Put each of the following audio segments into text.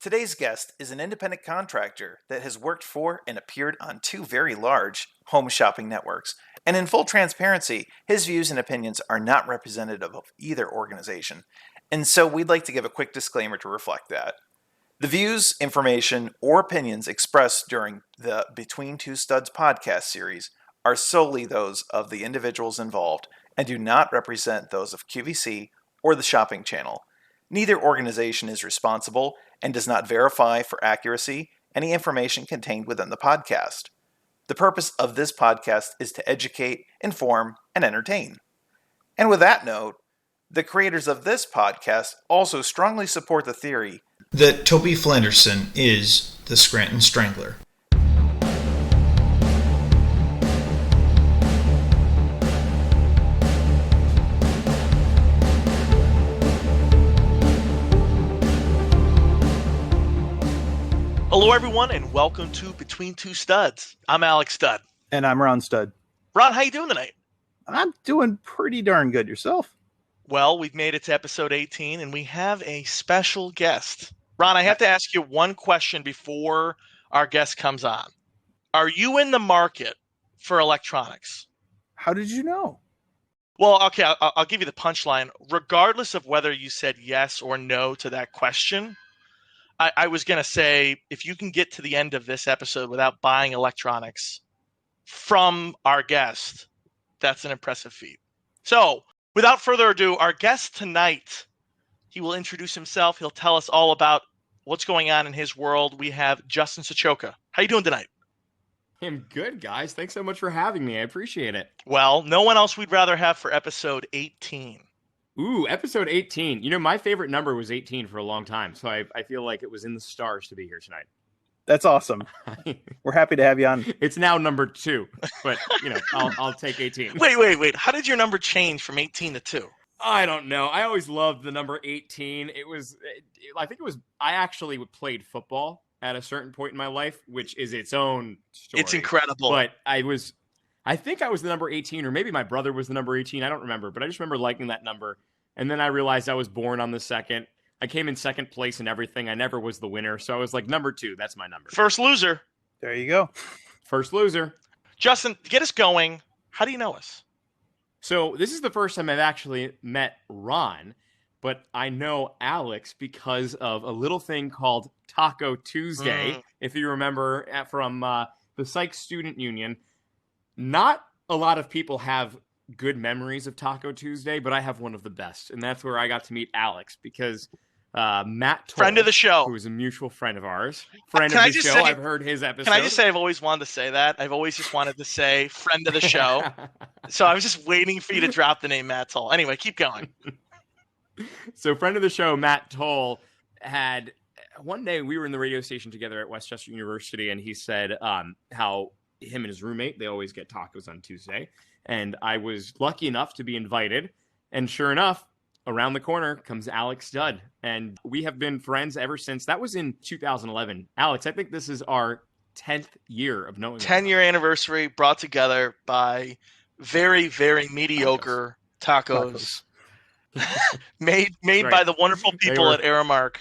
Today's guest is an independent contractor that has worked for and appeared on two very large home shopping networks. And in full transparency, his views and opinions are not representative of either organization. And so we'd like to give a quick disclaimer to reflect that. The views, information, or opinions expressed during the Between Two Studs podcast series are solely those of the individuals involved and do not represent those of QVC or the shopping channel. Neither organization is responsible and does not verify for accuracy any information contained within the podcast. The purpose of this podcast is to educate, inform, and entertain. And with that note, the creators of this podcast also strongly support the theory that Toby Flanderson is the Scranton Strangler. Hello, everyone, and welcome to Between Two Studs. I'm Alex Stud. And I'm Ron Stud. Ron, how you doing tonight? I'm doing pretty darn good. Yourself? Well, we've made it to episode 18, and we have a special guest. Ron, I have to ask you one question before our guest comes on. Are you in the market for electronics? How did you know? Well, okay, I'll give you the punchline. Regardless of whether you said yes or no to that question, I was going to say, if you can get to the end of this episode without buying electronics from our guest, that's an impressive feat. So, without further ado, our guest tonight, he will introduce himself. He'll tell us all about what's going on in his world. We have Justin Sochovka. How you doing tonight? I'm good, guys. Thanks so much for having me. I appreciate it. Well, no one else we'd rather have for episode 18. Ooh, episode 18. You know, my favorite number was 18 for a long time, so I feel like it was in the stars to be here tonight. That's awesome. We're happy to have you on. It's now number 2, but, you know, I'll take 18. Wait. How did your number change from 18 to 2? I don't know. I always loved the number 18. I actually played football at a certain point in my life, which is its own story. It's incredible. But I think I was the number 18, or maybe my brother was the number 18. I don't remember, but I just remember liking that number. And then I realized I was born on the second. I came in second place in everything. I never was the winner. So I was like, number 2, that's my number. First loser. There you go. First loser. Justin, get us going. How do you know us? So this is the first time I've actually met Ron, but I know Alex because of a little thing called Taco Tuesday. If you remember from the Psych Student Union. Not a lot of people have good memories of Taco Tuesday, but I have one of the best. And that's where I got to meet Alex because Matt Toll, friend of the show, who is a mutual friend of ours, I've heard his episode. Can I just say I've always wanted to say that? I've always just wanted to say friend of the show. So I was just waiting for you to drop the name Matt Toll. Anyway, keep going. So friend of the show, Matt Toll, had one day we were in the radio station together at Westchester University, and he said how him and his roommate, they always get tacos on Tuesday. And I was lucky enough to be invited. And sure enough, around the corner comes Alex Stud. And we have been friends ever since. That was in 2011. Alex, I think this is our 10th year of knowing. 10-year anniversary brought together by very, very mediocre tacos. made right. By the wonderful people at Aramark.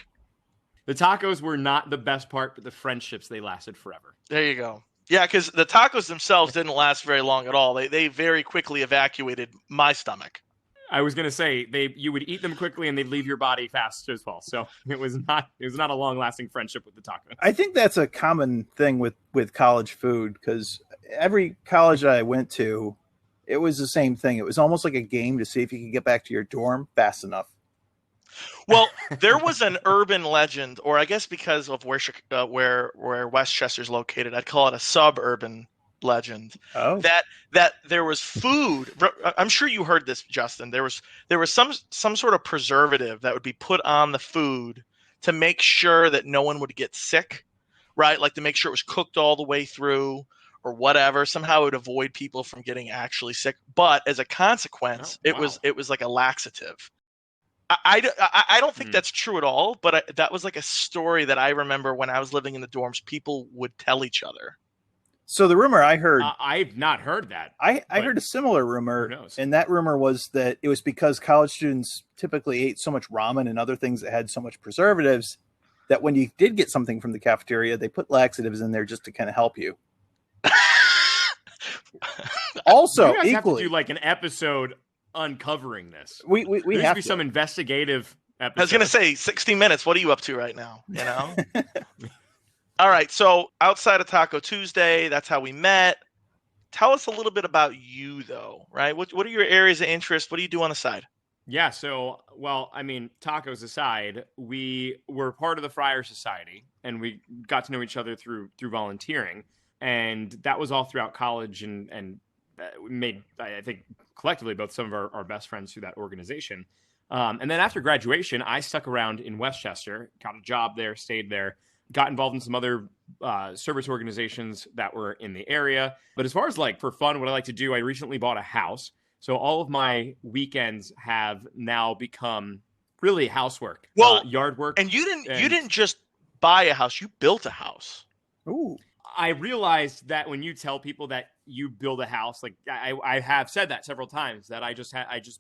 The tacos were not the best part, but the friendships, they lasted forever. There you go. Yeah, because the tacos themselves didn't last very long at all. They very quickly evacuated my stomach. I was gonna say you would eat them quickly and they'd leave your body fast as well. So it was not a long lasting friendship with the tacos. I think that's a common thing with college food because every college that I went to, it was the same thing. It was almost like a game to see if you could get back to your dorm fast enough. Well, there was an urban legend, or I guess because of where Westchester's located, I'd call it a suburban legend. Oh. That there was food. I'm sure you heard this, Justin. There was some sort of preservative that would be put on the food to make sure that no one would get sick, right? Like to make sure it was cooked all the way through or whatever. Somehow it would avoid people from getting actually sick. But as a consequence, it was like a laxative. I don't think that's true at all, but that was like a story that I remember when I was living in the dorms. People would tell each other. So the rumor I heard... I've not heard that. I heard a similar rumor, and that rumor was that it was because college students typically ate so much ramen and other things that had so much preservatives that when you did get something from the cafeteria, they put laxatives in there just to kind of help you. Also, you guys equally, have to do like an episode uncovering this. we There needs have to be some investigative episode. I was going to say 60 minutes. What are you up to right now? You know? All right. So outside of Taco Tuesday, that's how we met. Tell us a little bit about you, though, right? What are your areas of interest? What do you do on the side? Yeah, so, well, I mean, tacos aside, we were part of the Friar Society, and we got to know each other through volunteering, and that was all throughout college, and we made, I think, collectively both some of our best friends through that organization. And then after graduation, I stuck around in Westchester, got a job there, stayed there, got involved in some other service organizations that were in the area. But as far as like for fun, what I like to do, I recently bought a house. So all of my weekends have now become really housework, yard work. And you didn't just buy a house; you built a house. Ooh. I realized that when you tell people that you build a house, like I have said that several times, that I just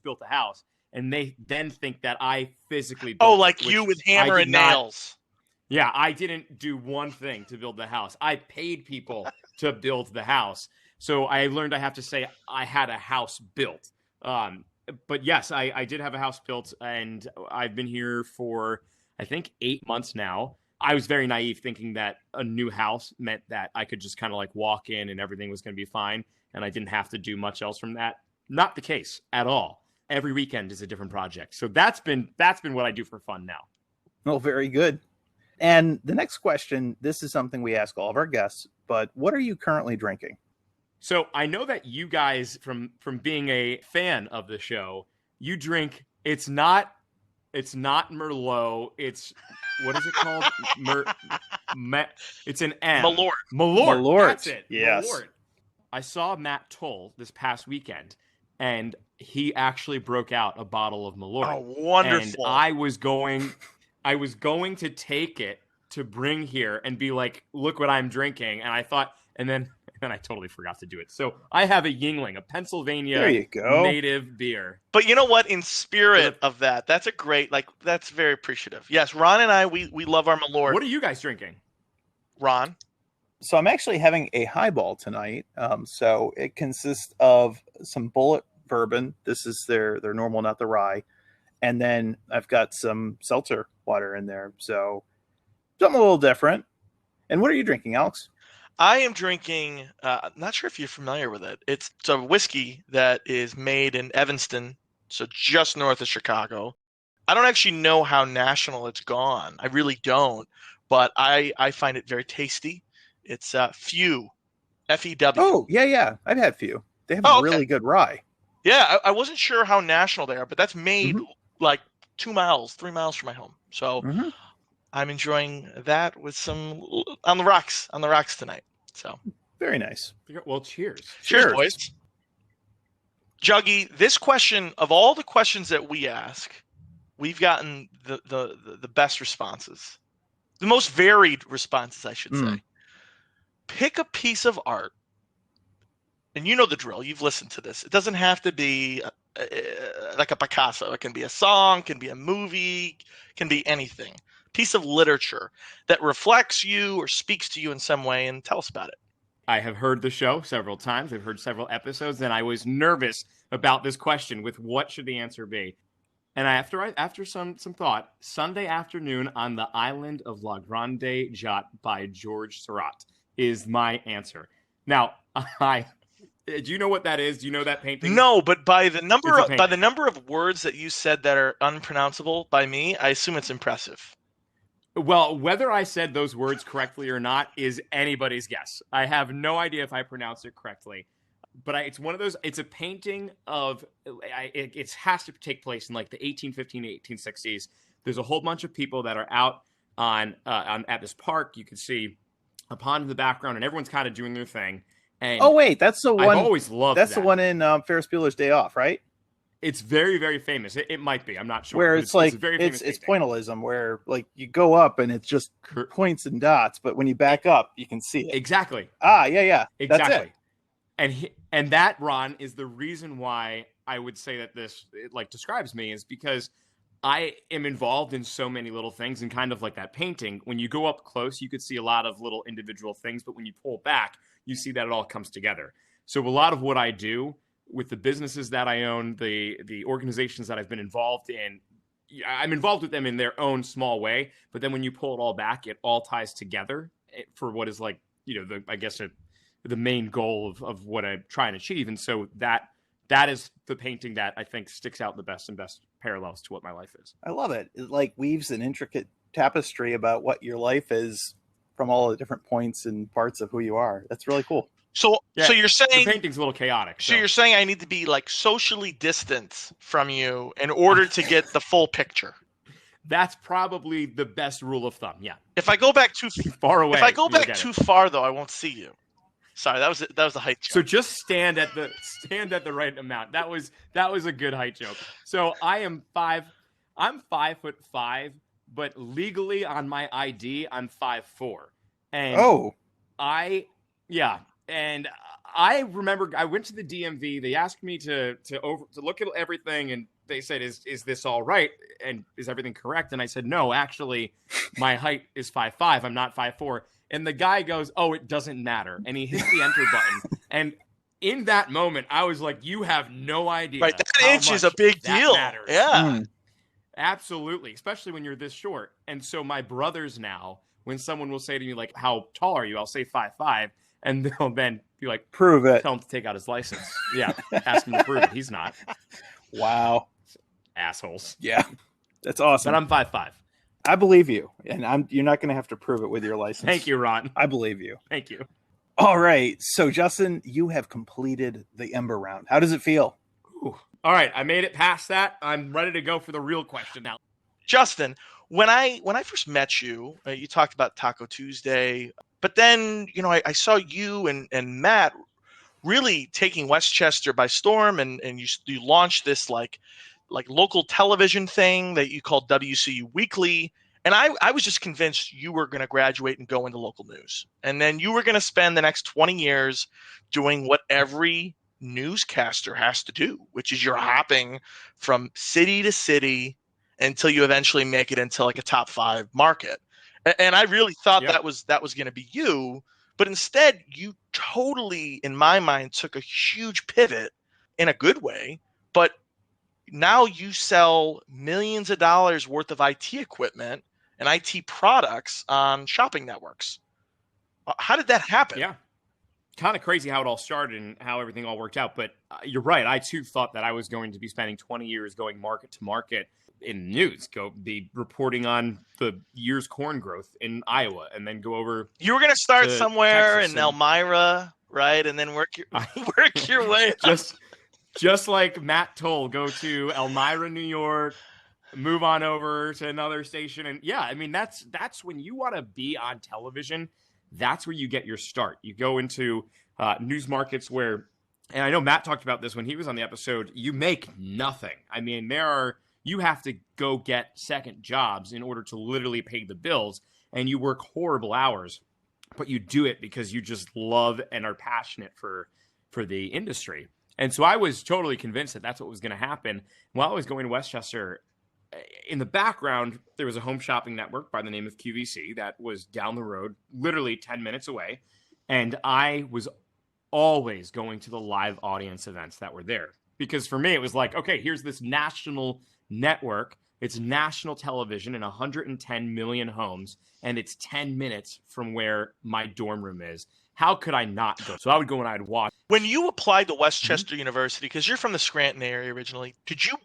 built a house, and they then think that I physically built like you with hammer and nails. Yeah, I didn't do one thing to build the house. I paid people to build the house. So I learned I have to say I had a house built. But yes, I did have a house built, and I've been here for, I think, 8 months now. I was very naive thinking that a new house meant that I could just kind of like walk in and everything was going to be fine, and I didn't have to do much else from that. Not the case at all. Every weekend is a different project. So that's been what I do for fun now. Well, very good. And the next question, this is something we ask all of our guests, but what are you currently drinking? So I know that you guys, from being a fan of the show, you drink. It's not Merlot. It's, what is it called? It's an M. Malort. Malort. That's it. Yes. Malort. I saw Matt Toll this past weekend, and he actually broke out a bottle of Malort. Oh, wonderful! And I was going to take it to bring here and be like, look what I'm drinking. And I thought, and then I totally forgot to do it. So I have a Yingling, a Pennsylvania native beer. But you know what? In spirit of that, that's that's very appreciative. Yes, Ron and I, we love our Malort. What are you guys drinking? Ron? So I'm actually having a highball tonight. So it consists of some Bullet bourbon. This is their normal, not the rye. And then I've got some seltzer water in there. So something a little different. And what are you drinking, Alex? I am drinking, not sure if you're familiar with it. It's a whiskey that is made in Evanston, so just north of Chicago. I don't actually know how national it's gone. I really don't. But I find it very tasty. It's Few, F-E-W. Oh, yeah. I've had Few. They have a really good rye. Yeah, I wasn't sure how national they are, but that's made like 3 miles from my home. So I'm enjoying that with some on the rocks tonight. So very nice. Well, cheers. Cheers, boys. Juggy, this question, of all the questions that we ask, we've gotten the best responses. The most varied responses, I should say. Pick a piece of art. And you know the drill. You've listened to this. It doesn't have to be like a Picasso. It can be a song, can be a movie, can be anything. Piece of literature that reflects you or speaks to you in some way, and tell us about it. I have heard the show several times. I've heard several episodes, and I was nervous about this question with what should the answer be. And after some thought, Sunday afternoon on the island of La Grande Jatte by George Seurat is my answer. Now, do you know what that is? Do you know that painting? No, but by the number of words that you said that are unpronounceable by me, I assume it's impressive. Well, whether I said those words correctly or not is anybody's guess. I have no idea if I pronounced it correctly. But it's one of those, it's a painting of, it has to take place in like the 1815, 1860s. There's a whole bunch of people that are out at this park. You can see a pond in the background, and everyone's kind of doing their thing. And oh, wait, that's the one. I've always loved that's that. The one in Ferris Bueller's Day Off, right? It's very, very famous. It might be. I'm not sure. Where it's pointillism, where like you go up and it's just points and dots, but when you back up, you can see it. Exactly. Yeah. Exactly. That's it. And that, Ron, is the reason why I would say that this describes me, is because I am involved in so many little things, and kind of like that painting, when you go up close, you could see a lot of little individual things, but when you pull back, you see that it all comes together. So a lot of what I do with the businesses that I own, the organizations that I've been involved in, I'm involved with them in their own small way, but then when you pull it all back, it all ties together for what is like, the main goal of what I try and achieve. And so that is the painting that I think sticks out the best and best parallels to what my life is. I love it. It like weaves an intricate tapestry about what your life is from all the different points and parts of who you are. That's really cool. So you're saying the painting's a little chaotic. So you're saying I need to be like socially distant from you in order to get the full picture. That's probably the best rule of thumb. Yeah. If I go back too far away, if I go back too far, though, I won't see you. Sorry, that was the height joke. So just stand at the right amount. That was a good height joke. So I'm 5'5", but legally on my ID I'm 5'4". And and I remember I went to the DMV. They asked me to look at everything, and they said, "Is this all right? And is everything correct?" And I said, "No, actually, my height is 5'5". I'm not 5'4". And the guy goes, "Oh, it doesn't matter." And he hit the enter button. And in that moment, I was like, "You have no idea." Right, that inch is a big deal. Matters. Yeah, absolutely, especially when you're this short. And so my brothers now, when someone will say to me like, "How tall are you?" I'll say 5'5". And they'll then be like, "Prove it." Tell him to take out his license. Yeah, ask him to prove it. He's not. Wow, assholes. Yeah, that's awesome. But I'm 5'5". I believe you, and you're not going to have to prove it with your license. Thank you, Ron. I believe you. Thank you. All right, so Justin, you have completed the Ember round. How does it feel? Ooh. All right, I made it past that. I'm ready to go for the real question now. Justin, when I first met you, you talked about Taco Tuesday. But then, I saw you and Matt really taking Westchester by storm, and you launched this like local television thing that you called WCU Weekly. And I was just convinced you were going to graduate and go into local news. And then you were going to spend the next 20 years doing what every newscaster has to do, which is you're hopping from city to city until you eventually make it into like a top 5 market. And I really thought that was going to be you, but instead you totally, in my mind, took a huge pivot in a good way. But now you sell millions of dollars worth of IT equipment and IT products on shopping networks. How did that happen? Yeah, kind of crazy how it all started and how everything all worked out. But you're right. I too thought that I was going to be spending 20 years going market to market in news, be reporting on the year's corn growth in Iowa, and then go over. You were going to start somewhere Texas in Elmira, right, and then work your way up. Just like Matt Toll, go to Elmira, New York, move on over to another station, and yeah, I mean that's when you want to be on television. That's where you get your start. You go into news markets where, and I know Matt talked about this when he was on the episode. You make nothing. I mean, you have to go get second jobs in order to literally pay the bills, and you work horrible hours, but you do it because you just love and are passionate for the industry. And so I was totally convinced that that's what was going to happen. While I was going to Westchester, in the background, there was a home shopping network by the name of QVC that was down the road, literally 10 minutes away. And I was always going to the live audience events that were there. Because for me, it was like, okay, here's this national network. It's national television in 110 million homes, and it's 10 minutes from where my dorm room is. How could I not go? So I would go and I'd watch. When you applied to Westchester University, because you're from the Scranton area originally, did you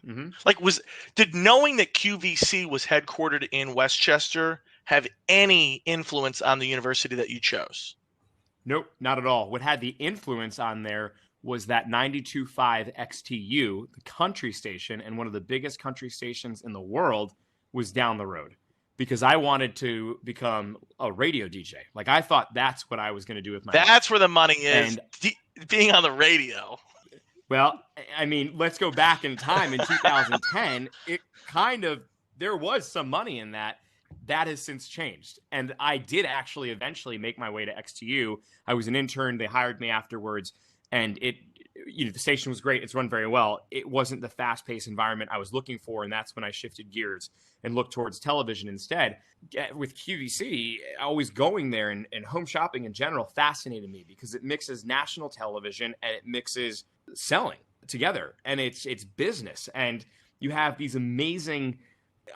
did knowing that QVC was headquartered in Westchester have any influence on the university that you chose? Nope, not at all. What had the influence on there was that 92.5 XTU, the country station, and one of the biggest country stations in the world, was down the road. Because I wanted to become a radio DJ. Like, I thought that's what I was going to do with my life. That's where the money is, being on the radio. Well, I mean, let's go back in time. In 2010, there was some money in that. That has since changed. And I did actually eventually make my way to XTU. I was an intern. They hired me afterwards. And the station was great. It's run very well. It wasn't the fast-paced environment I was looking for, and that's when I shifted gears and looked towards television instead. With QVC, always going there and home shopping in general fascinated me because it mixes national television and it mixes selling together, and it's business. And you have these amazing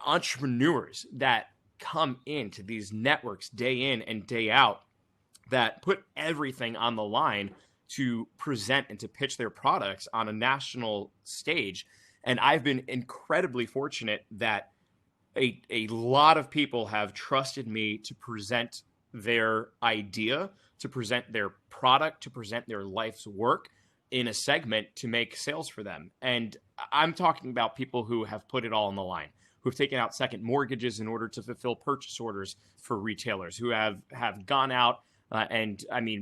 entrepreneurs that come into these networks day in and day out that put everything on the line to present and to pitch their products on a national stage. And I've been incredibly fortunate that a lot of people have trusted me to present their idea, to present their product, to present their life's work in a segment to make sales for them. And I'm talking about people who have put it all on the line, who have taken out second mortgages in order to fulfill purchase orders for retailers, who have gone out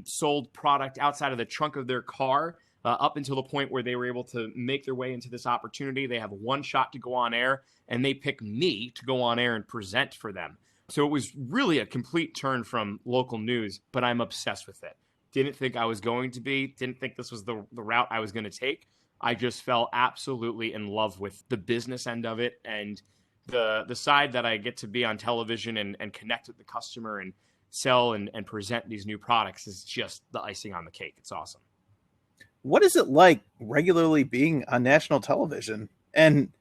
sold product outside of the trunk of their car up until the point where they were able to make their way into this opportunity. They have one shot to go on air, and they pick me to go on air and present for them. So it was really a complete turn from local news, but I'm obsessed with it. Didn't think I was going to be, didn't think this was the route I was going to take. I just fell absolutely in love with the business end of it, and the side that I get to be on television and connect with the customer and sell and present these new products is just the icing on the cake. It's awesome. What is it like regularly being on national television? And,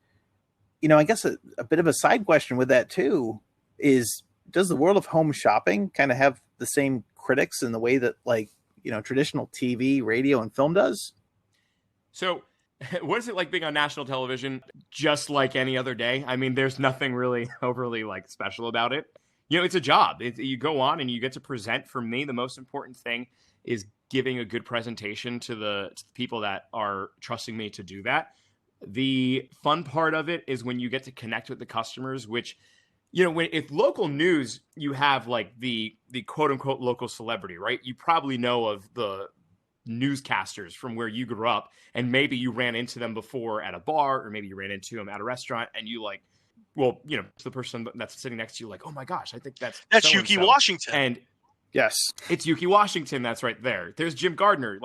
I guess a bit of a side question with that too is, does the world of home shopping kind of have the same critics in the way that traditional TV, radio, and film does? So what is it like being on national television? Just like any other day. I mean, there's nothing really overly special about it. It's a job. You go on and you get to present. For me, the most important thing is giving a good presentation to the people that are trusting me to do that. The fun part of it is when you get to connect with the customers, which, if local news, you have the quote unquote local celebrity, right? You probably know of the newscasters from where you grew up, and maybe you ran into them before at a bar, or maybe you ran into them at a restaurant, and you the person that's sitting next to you, oh my gosh, I think that's Yuki Washington. And yes, it's Yuki Washington. That's right there. There's Jim Gardner.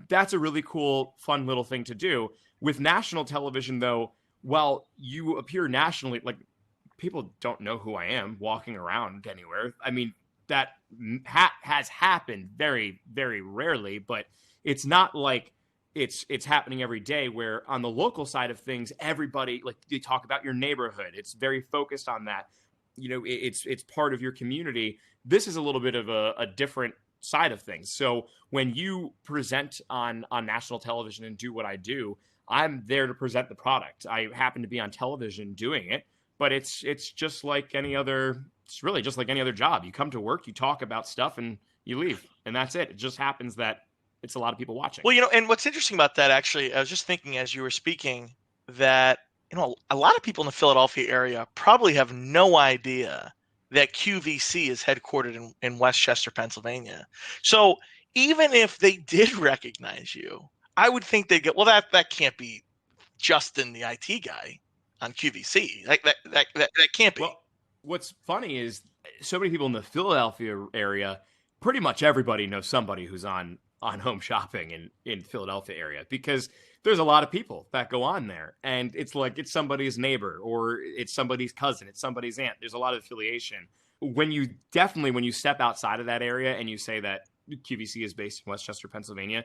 That's a really cool, fun little thing to do. With national television, though, while you appear nationally, people don't know who I am walking around anywhere. I mean, that has happened very, very rarely, but it's not like it's happening every day, where on the local side of things, everybody, you talk about your neighborhood. It's very focused on that. It's part of your community. This is a little bit of a different side of things. So when you present on national television and do what I do, I'm there to present the product. I happen to be on television doing it, but it's just like any other. It's really just like any other job. You come to work, you talk about stuff, and you leave, and that's it. It just happens that it's a lot of people watching. Well, and what's interesting about that, actually, I was just thinking as you were speaking that, a lot of people in the Philadelphia area probably have no idea that QVC is headquartered in Westchester, Pennsylvania. So even if they did recognize you, I would think they'd get, well, that can't be Justin, the IT guy on QVC. That can't be. Well, what's funny is so many people in the Philadelphia area, pretty much everybody knows somebody who's on home shopping in Philadelphia area, because there's a lot of people that go on there, and it's somebody's neighbor, or it's somebody's cousin, it's somebody's aunt. There's a lot of affiliation. When you step outside of that area and you say that QVC is based in Westchester, Pennsylvania,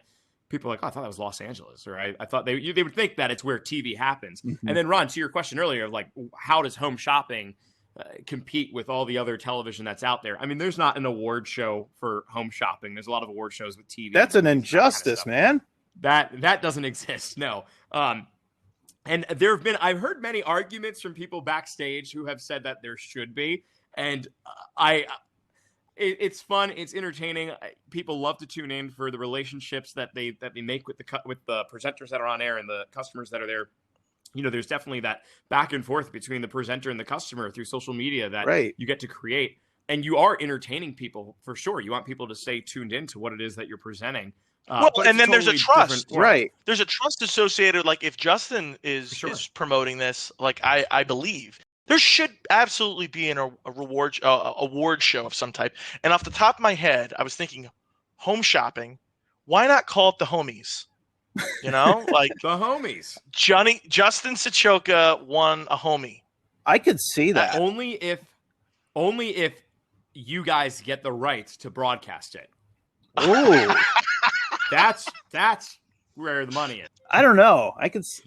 people are like, oh, I thought that was Los Angeles, or I thought they would think that it's where TV happens. Mm-hmm. And then, Ron, to your question earlier of how does home shopping compete with all the other television that's out there? I mean, there's not an award show for home shopping. There's a lot of award shows with TV. That's an injustice, man. That doesn't exist. No. And I've heard many arguments from people backstage who have said that there should be. And it's fun. It's entertaining. People love to tune in for the relationships that they make with the presenters that are on air and the customers that are there. There's definitely that back and forth between the presenter and the customer through social media that you get to create. And you are entertaining people for sure. You want people to stay tuned in to what it is that you're presenting. And then there's a trust, right? There's a trust associated. If Justin is promoting this, I believe there should absolutely be an award show of some type. And off the top of my head, I was thinking home shopping. Why not call it the homies? Like The homies. Justin Sochovka won a homie. I could see that. Only if you guys get the rights to broadcast it. Ooh. That's where the money is. I don't know.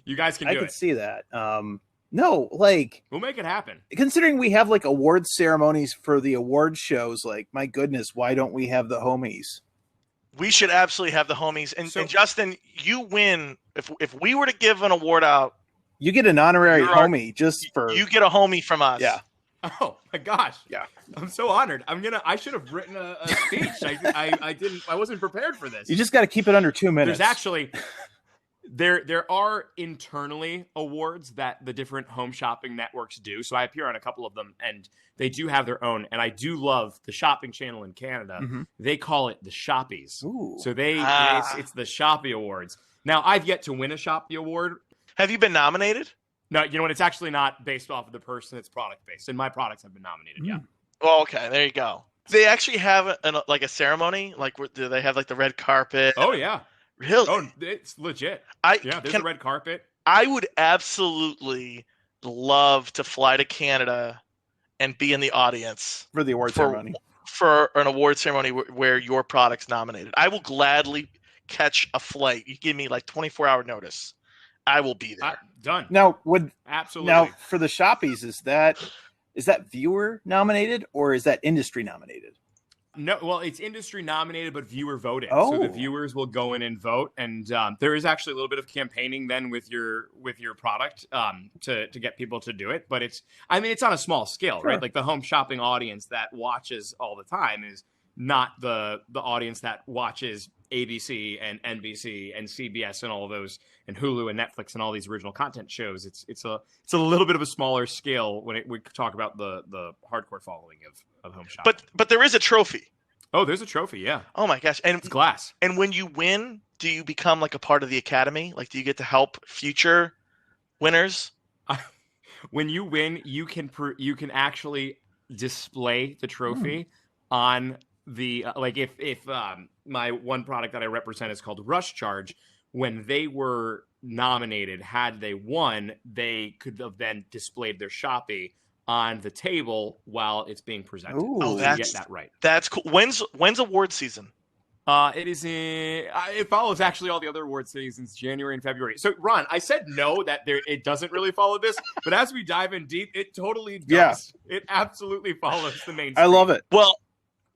You guys can do I could it. see that. No, like, We'll make it happen. considering we have like award ceremonies for the award shows, like, my goodness, why don't we have the homies? We should absolutely have the homies. And, So- and Justin, you win. If we were to give an award out, You get an honorary You're our- homie just for you get a homie from us. yeah. Oh my gosh! Yeah. I'm so honored. I should have written a speech. I didn't. I wasn't prepared for this. You just got to keep it under 2 minutes. There's actually there are internally awards that the different home shopping networks do. So I appear on a couple of them, and they do have their own. And I do love the shopping channel in Canada. Mhm. They call it the Shoppies. Ooh. So Ah. it's the Shoppy Awards. Now I've yet to win a Shoppy Award. Have you been nominated? No, you know what? It's actually not based off of the person. It's product based, and my products have been nominated. Yeah. Oh, okay. There you go. They actually have a ceremony. Like, do they have like the red carpet? Oh yeah. Really? Oh, it's legit. I Yeah, there's can, a red carpet. I would absolutely love to fly to Canada and be in the audience For the award for- ceremony. for an award ceremony where your product's nominated. I will gladly catch a flight. You give me like 24-hour notice. I will be there. Done. Now, Absolutely. for the Shoppies, is that viewer nominated or is that industry nominated? No, well, it's industry nominated, but viewer voted. Oh. So the viewers will go in and vote, and there is actually a little bit of campaigning then with your product to get people to do it. But it's on a small scale, Sure. right? Like the home shopping audience that watches all the time is not the audience that watches ABC and NBC and CBS and all of those, and Hulu and Netflix and all these original content shows. It's a little bit of a smaller scale when we talk about the hardcore following of home shopping. But there is a trophy. Oh, there's a trophy, yeah. Oh my gosh. And It's glass. and when you win, do you become like a part of the academy? Like, do you get to help future winners? When you win, you can actually display the trophy on the like if my one product that I represent is called Rush Charge. When they were nominated, had they won, they could have then displayed their Shopee on the table while it's being presented. Ooh. Oh, So you that's- get that right. That's cool. When's award season? It is it follows actually all the other award seasons, January and February. So Ron, I said no, that it doesn't really follow this, but as we dive in deep, it totally does. Yeah. It absolutely follows the main I love it. Well,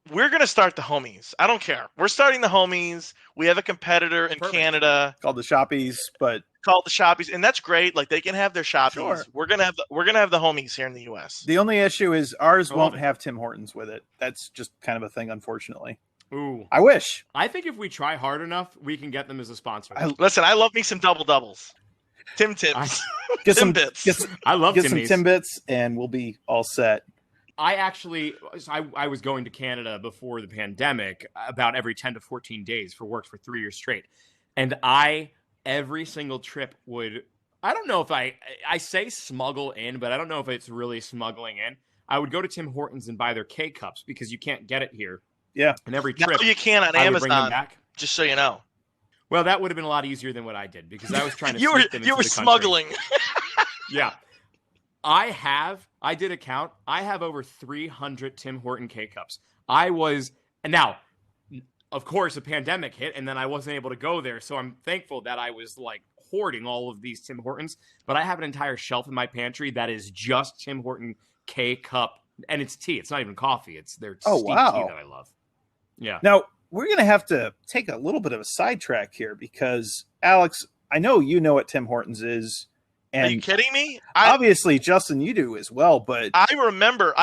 we're gonna start the homies. I don't care. We're starting the homies. We have a competitor in Perfect. Canada Called the Shoppies, but called the Shoppies, and that's great. Like, they can have their Shoppies. Sure. We're gonna have the homies here in the U.S. the only issue is ours I love won't it. have Tim Hortons with it. That's just kind of a thing, unfortunately. Ooh. I wish. I think if we try hard enough, we can get them as a sponsor. Listen, I love me some double doubles. Tim Tims. Get some Timbits. I love get some Timmy's. Timbits, and we'll be all set. I was going to Canada before the pandemic about every 10 to 14 days for work for 3 years straight. And every single trip I don't know if I say smuggle in, but I don't know if it's really smuggling in. I would go to Tim Hortons and buy their K-Cups because you can't get it here. Yeah. And every Now trip, you can on I would bring them Amazon. back. Just so you know, Well, that would have been a lot easier than what I did because I was trying to you were sneak them into the country. smuggling. Yeah. I did a count. I have over 300 Tim Horton K-Cups. Now, of course, a pandemic hit, and then I wasn't able to go there, so I'm thankful that I was, like, hoarding all of these Tim Hortons, but I have an entire shelf in my pantry that is just Tim Horton K-Cup, and it's tea. It's not even coffee. It's their Oh, steep wow. tea that I love. Yeah. Now, we're going to have to take a little bit of a sidetrack here because, Alex, I know you know what Tim Hortons is. Are you And kidding me? obviously, Justin, you do as well. But I remember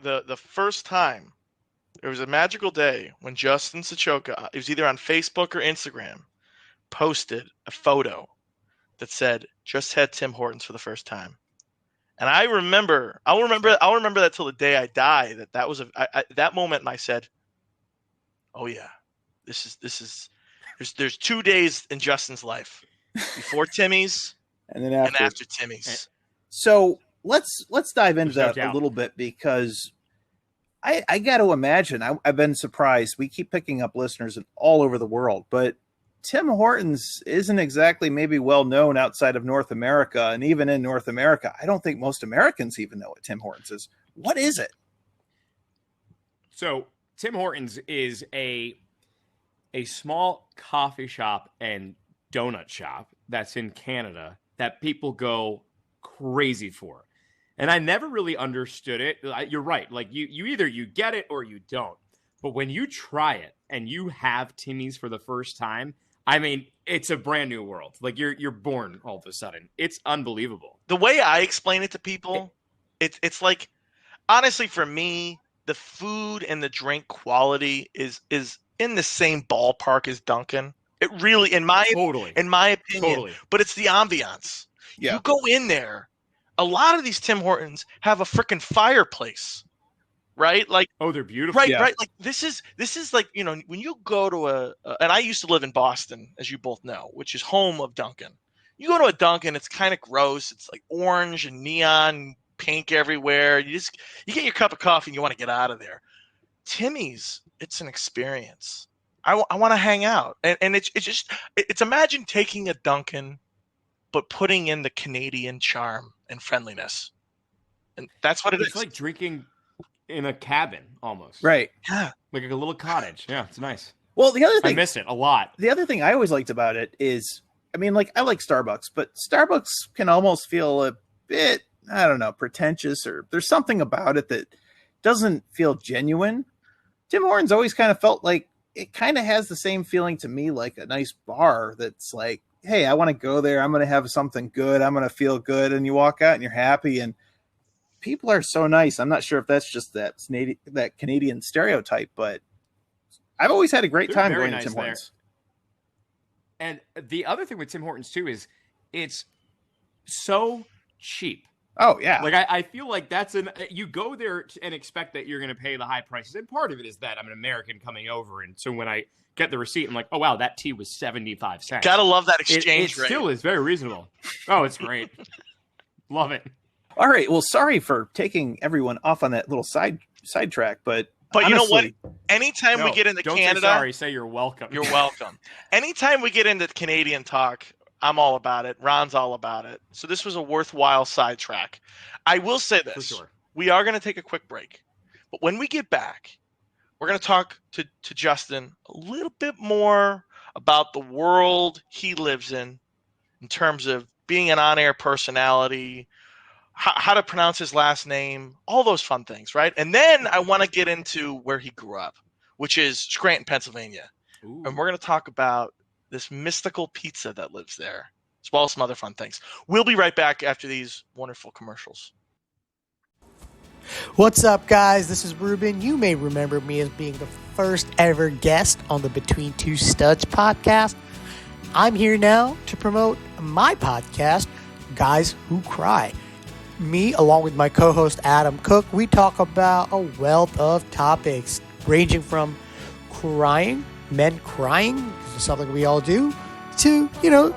the first time. There was a magical day when Justin Sochovka, it was either on Facebook or Instagram, posted a photo that said, "Just had Tim Hortons for the first time." And I'll remember that till the day I die. That was that moment, and I said, "Oh yeah, this is." There's 2 days in Justin's life, before Timmy's and then and after. after Timmy's. So let's dive into There's no that a doubt. little bit because I got to imagine I've been surprised. We keep picking up listeners all over the world, but Tim Hortons isn't exactly maybe well known outside of North America, and even in North America, I don't think most Americans even know what Tim Hortons is. What is it? So Tim Hortons is a small coffee shop and donut shop that's in Canada that people go crazy for. And I never really understood it. You're right. Like you either you get it or you don't. But when you try it and you have Timmy's for the first time, I mean, it's a brand new world. Like you're born all of a sudden. It's unbelievable. The way I explain it to people, it's like, honestly, for me, the food and the drink quality is in the same ballpark as Dunkin'. It really, in my opinion, Totally. but it's the ambiance. Yeah. You go in there, a lot of these Tim Hortons have a freaking fireplace, right? Like, Oh, they're beautiful. right, Yeah. right. Like this is like, you know, when you go to and I used to live in Boston, as you both know, which is home of Dunkin'. You go to a Dunkin', it's kind of gross. It's like orange and neon pink everywhere. You get your cup of coffee and you want to get out of there. Timmy's, it's an experience. I want to hang out, and it's imagine taking a Dunkin', but putting in the Canadian charm and friendliness, and that's what it It's is. like drinking in a cabin almost. Right. Yeah, Like a little cottage. Yeah, it's nice. Well, the other I thing, miss it a lot. the other thing I always liked about it is, I mean, like I like Starbucks, but Starbucks can almost feel a bit, I don't know, pretentious, or there's something about it that doesn't feel genuine. Tim Hortons always kind of felt like it kind of has the same feeling to me, like a nice bar that's like, hey, I want to go there. I'm going to have something good. I'm going to feel good. And you walk out and you're happy. And people are so nice. I'm not sure if that's just that Canadian stereotype, but I've always had a great They're time very going nice to Tim there. Hortons. And the other thing with Tim Hortons too is it's so cheap. Oh, yeah. Like I feel like you go there and expect that you're going to pay the high prices, and part of it is that I'm an American coming over, and so when I get the receipt, I'm like, oh wow, that tea was 75 cents. gotta love that It exchange rate. still is very reasonable. Oh, it's great. Love it. All right. Well, sorry for taking everyone off on that little sidetrack, but You know what? honestly, Anytime we No, get into don't Canada, say sorry. Say you're welcome. you're welcome. Anytime we get into Canadian talk, I'm all about it. Ron's all about it. So this was a worthwhile sidetrack. I will say this. For sure. We are going to take a quick break. But when we get back, we're going to talk to Justin a little bit more about the world he lives in terms of being an on-air personality, how to pronounce his last name, all those fun things, right? And then I want to get into where he grew up, which is Scranton, Pennsylvania. Ooh. And we're going to talk about this mystical pizza that lives there, as well as some other fun things. We'll be right back after these wonderful commercials. What's up, guys? This is Ruben. You may remember me as being the first ever guest on the Between Two Studs podcast. I'm here now to promote my podcast, Guys Who Cry. Me, along with my co-host Adam Cook, we talk about a wealth of topics ranging from crying, men crying, this is something we all do, to,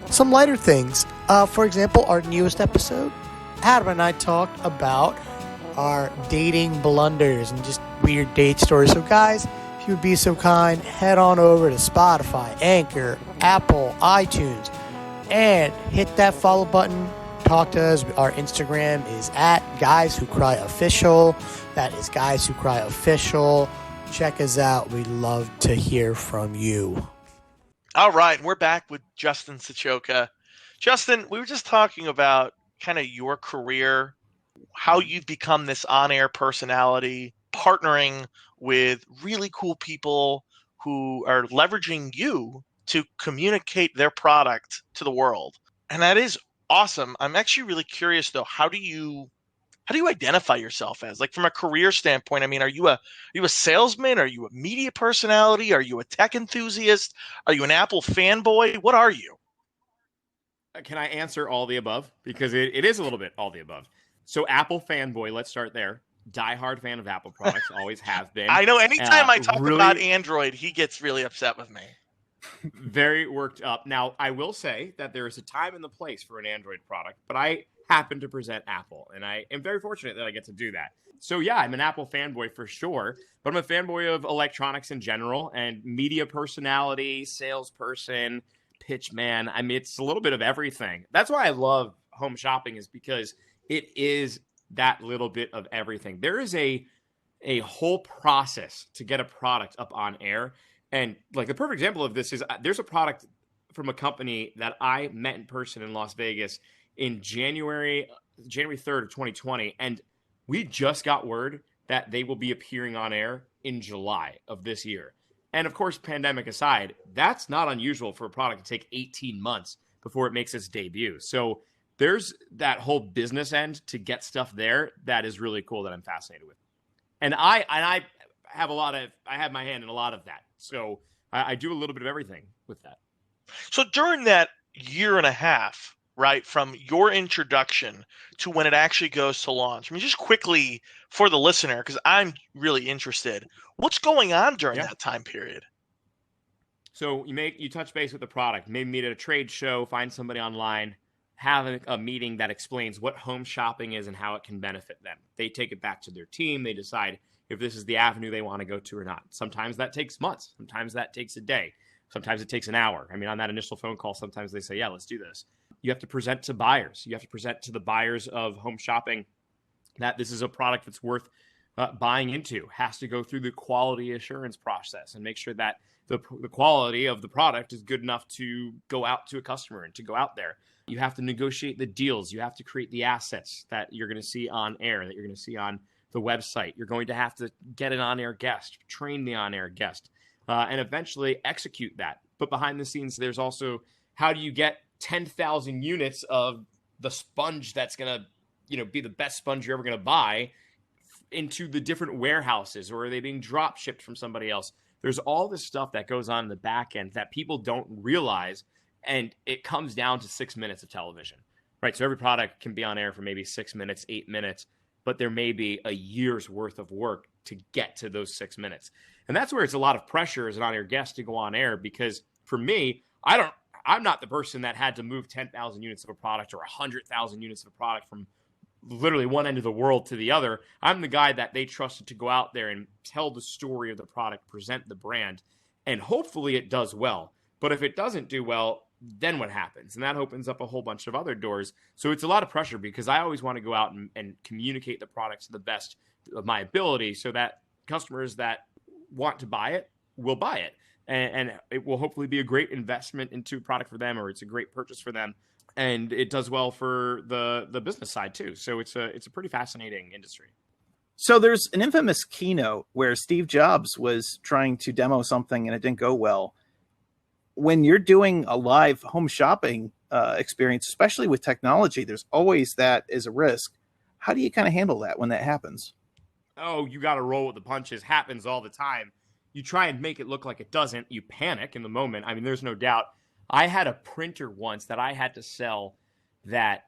some lighter things. For example, our newest episode, Adam and I talked about our dating blunders and just weird date stories. So guys, if you would be so kind, head on over to Spotify, Anchor, Apple, iTunes, and hit that follow button. Talk to us. Our Instagram is @GuysWhoCryOfficial. That is Guys Who Cry Official. Check us out. We'd love to hear from you. All right, we're back with Justin Sochovka. Justin, we were just talking about kind of your career, how you've become this on-air personality, partnering with really cool people who are leveraging you to communicate their product to the world. And that is awesome. I'm actually really curious though, how do you identify yourself as, like, from a career standpoint? I mean, are you a salesman? Are you a media personality? Are you a tech enthusiast? Are you an Apple fanboy? What are you? Can I answer all the above? Because it is a little bit all the above. So Apple fanboy, let's start there. Diehard fan of Apple products, always have been. I know anytime I talk really- about Android, he gets really upset with me. Very worked up. Now, I will say that there is a time and the place for an Android product, but I happen to present Apple. And I am very fortunate that I get to do that. So yeah, I'm an Apple fanboy for sure, but I'm a fanboy of electronics in general and media personality, salesperson, pitch man. I mean, it's a little bit of everything. That's why I love home shopping, is because it is that little bit of everything. There is a whole process to get a product up on air. And like the perfect example of this is there's a product from a company that I met in person in Las Vegas in January 3rd of 2020. And we just got word that they will be appearing on air in July of this year. And of course, pandemic aside, that's not unusual for a product to take 18 months before it makes its debut. So there's that whole business end to get stuff there that is really cool that I'm fascinated with. And I have I have my hand in a lot of that. So I do a little bit of everything with that. So during that year and a half, right, from your introduction to when it actually goes to launch, I mean, just quickly for the listener, because I'm really interested, what's going on during that time period? So you touch base with the product, maybe meet at a trade show, find somebody online, have a meeting that explains what home shopping is and how it can benefit them. They take it back to their team. They decide if this is the avenue they want to go to or not. Sometimes that takes months. Sometimes that takes a day. Sometimes it takes an hour. I mean, on that initial phone call, sometimes they say, yeah, let's do this. You have to present to buyers. You have to present to the buyers of home shopping that this is a product that's worth buying into. Has to go through the quality assurance process and make sure that the quality of the product is good enough to go out to a customer and to go out there. You have to negotiate the deals. You have to create the assets that you're going to see on air, that you're going to see on the website. You're going to have to get an on-air guest, train the on-air guest, and eventually execute that. But behind the scenes, there's also how do you get 10,000 units of the sponge that's going to, be the best sponge you're ever going to buy into the different warehouses, or are they being drop shipped from somebody else? There's all this stuff that goes on in the back end that people don't realize, and it comes down to 6 minutes of television, right? So every product can be on air for maybe 6 minutes, 8 minutes, but there may be a year's worth of work to get to those 6 minutes. And that's where it's a lot of pressure as an on-air guest to go on air, because for me, I'm not the person that had to move 10,000 units of a product or 100,000 units of a product from literally one end of the world to the other. I'm the guy that they trusted to go out there and tell the story of the product, present the brand, and hopefully it does well. But if it doesn't do well, then what happens? And that opens up a whole bunch of other doors. So it's a lot of pressure, because I always want to go out and communicate the product to the best of my ability so that customers that want to buy it will buy it. And it will hopefully be a great investment into a product for them, or it's a great purchase for them. And it does well for the business side too. So it's a pretty fascinating industry. So there's an infamous keynote where Steve Jobs was trying to demo something and it didn't go well. When you're doing a live home shopping experience, especially with technology, there's always that as a risk. How do you kind of handle that when that happens? Oh, you got to roll with the punches. Happens all the time. You try and make it look like it doesn't. You panic in the moment. I mean, there's no doubt. I had a printer once that I had to sell that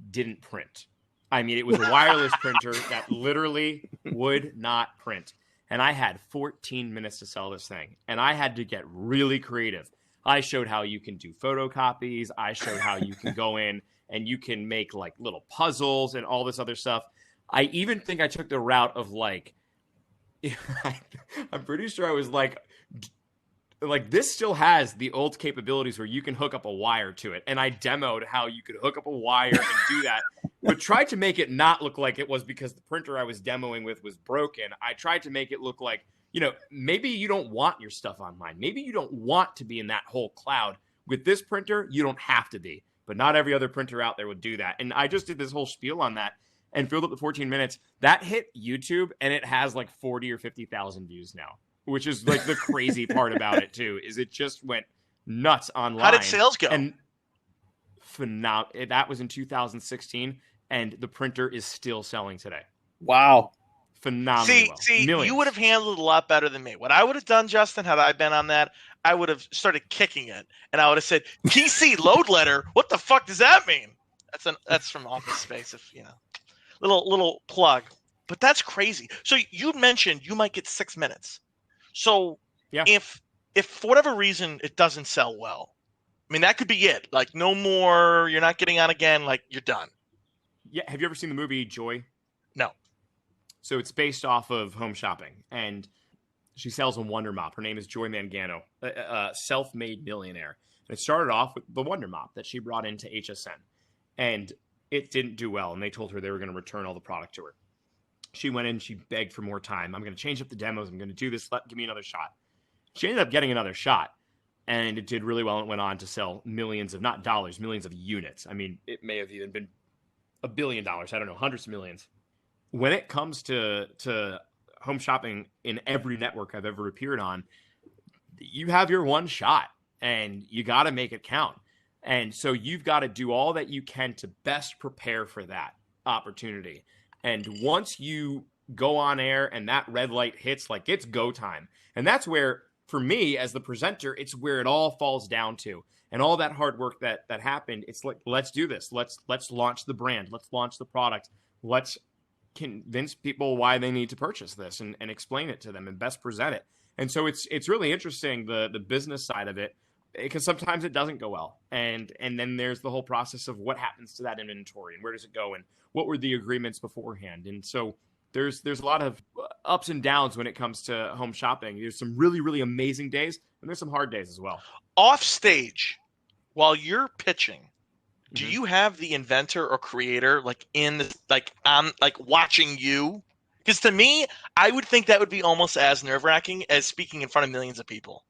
didn't print. I mean, it was a wireless printer that literally would not print. And I had 14 minutes to sell this thing. And I had to get really creative. I showed how you can do photocopies. I showed how you can go in and you can make like little puzzles and all this other stuff. I even think I took the route of like, I'm pretty sure I was like this still has the old capabilities where you can hook up a wire to it. And I demoed how you could hook up a wire and do that, but tried to make it not look like it was because the printer I was demoing with was broken. I tried to make it look like, maybe you don't want your stuff online. Maybe you don't want to be in that whole cloud. With this printer, you don't have to be, but not every other printer out there would do that. And I just did this whole spiel on that and filled up the 14 minutes. That hit YouTube, and it has like 40 or 50,000 views now, which is like the crazy part about it too, is it just went nuts online. How did sales go? And phenomenal. That was in 2016, and the printer is still selling today. Wow. Phenomenal. See, you would have handled it a lot better than me. What I would have done, Justin, had I been on that, I would have started kicking it, and I would have said, PC load letter, what the fuck does that mean? That's from Office Space, if little plug. But that's crazy. So you mentioned you might get 6 minutes. So yeah. If for whatever reason it doesn't sell well, I mean, that could be it. Like, no more, you're not getting on again, like, you're done. Yeah, have you ever seen the movie Joy? No. So it's based off of home shopping, and she sells a Wonder Mop. Her name is Joy Mangano, a self-made millionaire. And it started off with the Wonder Mop that she brought into HSN, and it didn't do well, and they told her they were going to return all the product to her. She went in, she begged for more time. I'm going to change up the demos. I'm going to do this. Give me another shot. She ended up getting another shot, and it did really well. And went on to sell millions of, not dollars, millions of units. I mean, it may have even been $1 billion. I don't know, hundreds of millions. When it comes to home shopping in every network I've ever appeared on, you have your one shot, and you got to make it count. And so you've got to do all that you can to best prepare for that opportunity. And once you go on air and that red light hits, like, it's go time. And that's where, for me as the presenter, it's where it all falls down to. And all that hard work that happened, it's like, let's do this. Let's launch the brand. Let's launch the product. Let's convince people why they need to purchase this and explain it to them and best present it. And so it's really interesting, the business side of it, because sometimes it doesn't go well. And then there's the whole process of what happens to that inventory and where does it go and what were the agreements beforehand. And so there's a lot of ups and downs when it comes to home shopping. There's some really, really amazing days, and there's some hard days as well. Off stage, while you're pitching, do you have the inventor or creator watching you? Because to me, I would think that would be almost as nerve-wracking as speaking in front of millions of people.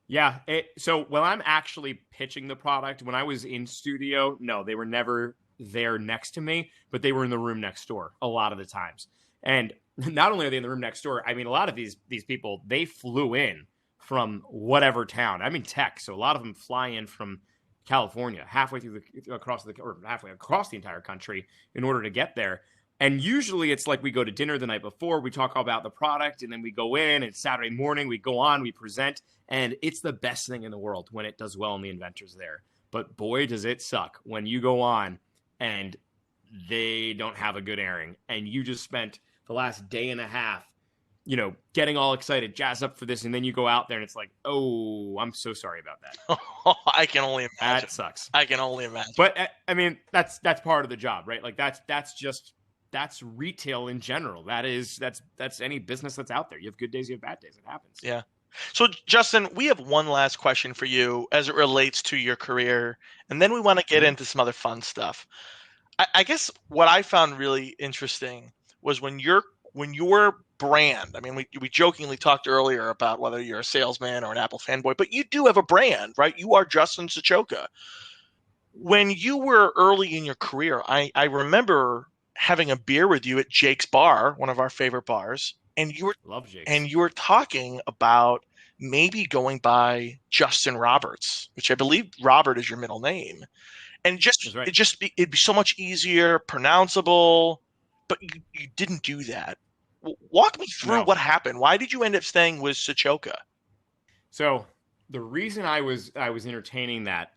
Yeah. So when I'm actually pitching the product, when I was in studio, no, they were never there next to me, but they were in the room next door a lot of the times. And not only are they in the room next door, I mean, a lot of these people, they flew in from whatever town. I'm in tech, so a lot of them fly in from California, halfway across the entire country in order to get there. And usually it's like we go to dinner the night before, we talk about the product, and then we go in, and Saturday morning we go on, we present, and it's the best thing in the world when it does well and the inventor's there. But boy, does it suck when you go on and they don't have a good airing, and you just spent the last day and a half, getting all excited, jazzed up for this, and then you go out there and it's like, oh, I'm so sorry about that. I can only imagine. That sucks. I can only imagine. But I mean, that's part of the job, right? Like that's retail in general. That's any business that's out there. You have good days, you have bad days. It happens. Yeah. So Justin, we have one last question for you as it relates to your career, and then we want to get into some other fun stuff. I guess what I found really interesting was when your brand, I mean, we jokingly talked earlier about whether you're a salesman or an Apple fanboy, but you do have a brand, right? You are Justin Sochovka. When you were early in your career, I remember having a beer with you at Jake's Bar, one of our favorite bars, and Love Jake's. And you were talking about maybe going by Justin Roberts, which I believe Robert is your middle name. And right. It'd be so much easier, pronounceable, but you didn't do that. Walk me through what happened. Why did you end up staying with Sochovka? So the reason I was entertaining that,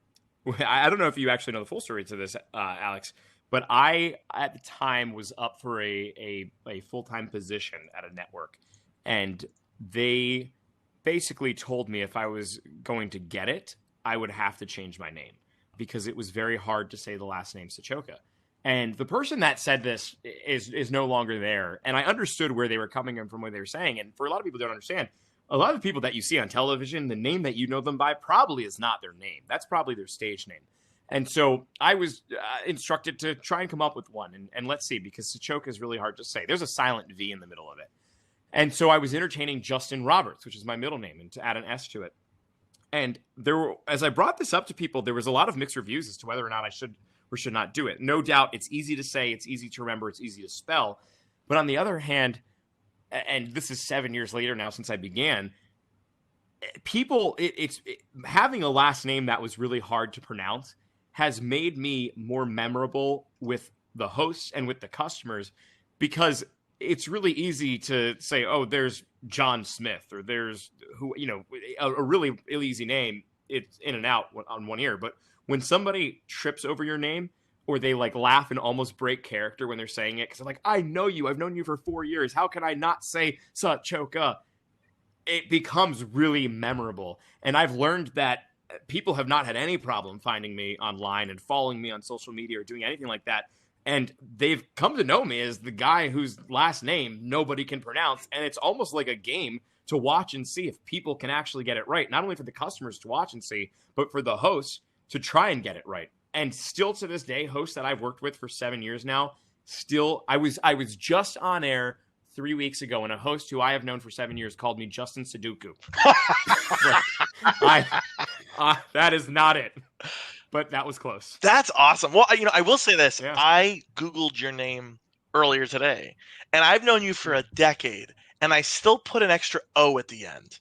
I don't know if you actually know the full story to this, Alex, but I at the time was up for a full-time position at a network, and they basically told me if I was going to get it, I would have to change my name because it was very hard to say the last name Sochovka. And the person that said this is no longer there. And I understood where they were coming from, what they were saying. And for a lot of people who don't understand, a lot of people that you see on television, the name that you know them by probably is not their name. That's probably their stage name. And so I was instructed to try and come up with one. And let's see, because Sochovka is really hard to say. There's a silent V in the middle of it. And so I was entertaining Justin Roberts, which is my middle name, and to add an S to it. And as I brought this up to people, there was a lot of mixed reviews as to whether or not I should or should not do it. No doubt it's easy to say, it's easy to remember, it's easy to spell. But on the other hand, and this is 7 years later now since I began, having a last name that was really hard to pronounce has made me more memorable with the hosts and with the customers, because it's really easy to say, oh, there's John Smith, or there's a really easy name. It's in and out on one ear. But when somebody trips over your name, or they laugh and almost break character when they're saying it, because they're like, I know you, I've known you for 4 years. How can I not say Sochovka? It becomes really memorable. And I've learned that people have not had any problem finding me online and following me on social media or doing anything like that. And they've come to know me as the guy whose last name nobody can pronounce. And it's almost like a game to watch and see if people can actually get it right. Not only for the customers to watch and see, but for the hosts to try and get it right. And still to this day, hosts that I've worked with for 7 years now, still, I was just on air 3 weeks ago, and a host who I have known for 7 years called me Justin Sochovka. That is not it. But that was close. That's awesome. Well, I will say this. Yeah. I Googled your name earlier today, and I've known you for a decade, and I still put an extra O at the end.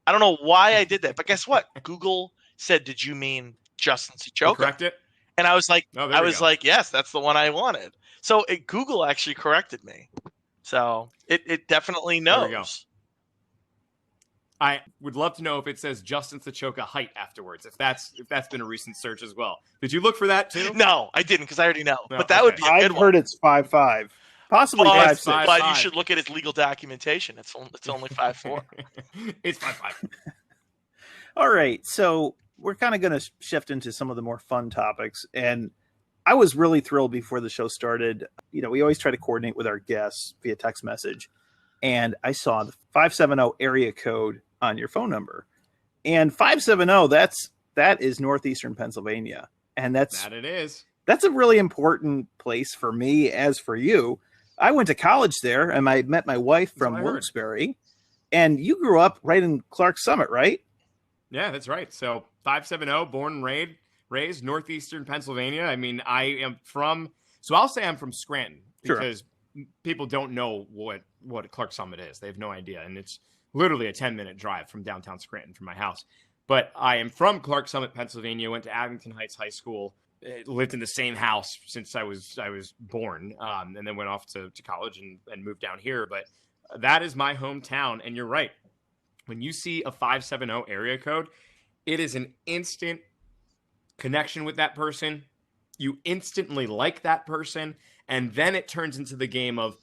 I don't know why I did that, but guess what? Google said, "Did you mean Justin Sochovka?" Correct it. And I was like, Oh, yes, that's the one I wanted. So Google actually corrected me. So it definitely There we go. knows. I would love to know if it says Justin Sochovka height afterwards, if that's been a recent search as well. Did you look for that too? No, I didn't because I already know. No, but that would okay. be a good I've one. heard it's 5'5", possibly Well, 5'6". five- But you should look at its legal documentation. It's only 5'4". It's 5'5". All right, so we're kind of going to shift into some of the more fun topics. And I was really thrilled before the show started. We always try to coordinate with our guests via text message. And I saw the 570 area code on your phone number. And 570, that is northeastern Pennsylvania. And That it is. that's a really important place for me as for you. I went to college there, and I met my wife That's from what I heard. Wilkes-Barre. And you grew up right in Clark Summit, right? Yeah, that's right. So 570, born and raised northeastern Pennsylvania. I mean, I'll say I'm from Scranton Sure. because people don't know what Clark Summit is. They have no idea. And it's literally a 10-minute drive from downtown Scranton from my house. But I am from Clark Summit, Pennsylvania, went to Abington Heights High School, lived in the same house since I was born, and then went off to college and moved down here. But that is my hometown. And you're right. When you see a 570 area code, it is an instant connection with that person. You instantly like that person. And then it turns into the game of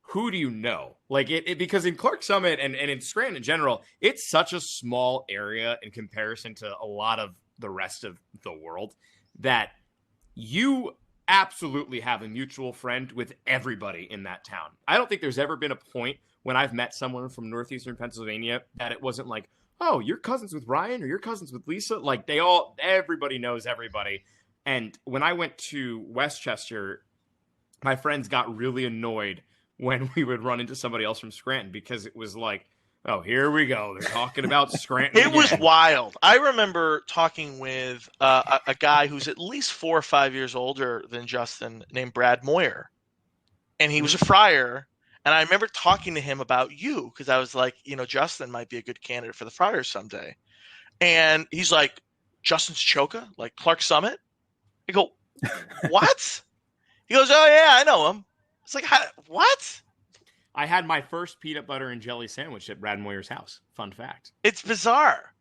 who do you know? Like because in Clark Summit and in Scranton in general, it's such a small area in comparison to a lot of the rest of the world that you absolutely have a mutual friend with everybody in that town. I don't think there's ever been a point when I've met someone from northeastern Pennsylvania that it wasn't like, oh, you're cousins with Ryan or you're cousins with Lisa. Like everybody knows everybody. And when I went to Westchester, my friends got really annoyed when we would run into somebody else from Scranton because it was like, oh, here we go. They're talking about Scranton. It was again. wild. I remember talking with a guy who's at least 4 or 5 years older than Justin named Brad Moyer. And he was a friar. And I remember talking to him about you because I was like, Justin might be a good candidate for the Friars someday. And he's like, Justin Sochovka, like Clark Summit? I go, what? He goes, oh, yeah, I know him. It's like, what? I had my first peanut butter and jelly sandwich at Brad Moyer's house. Fun fact. It's bizarre.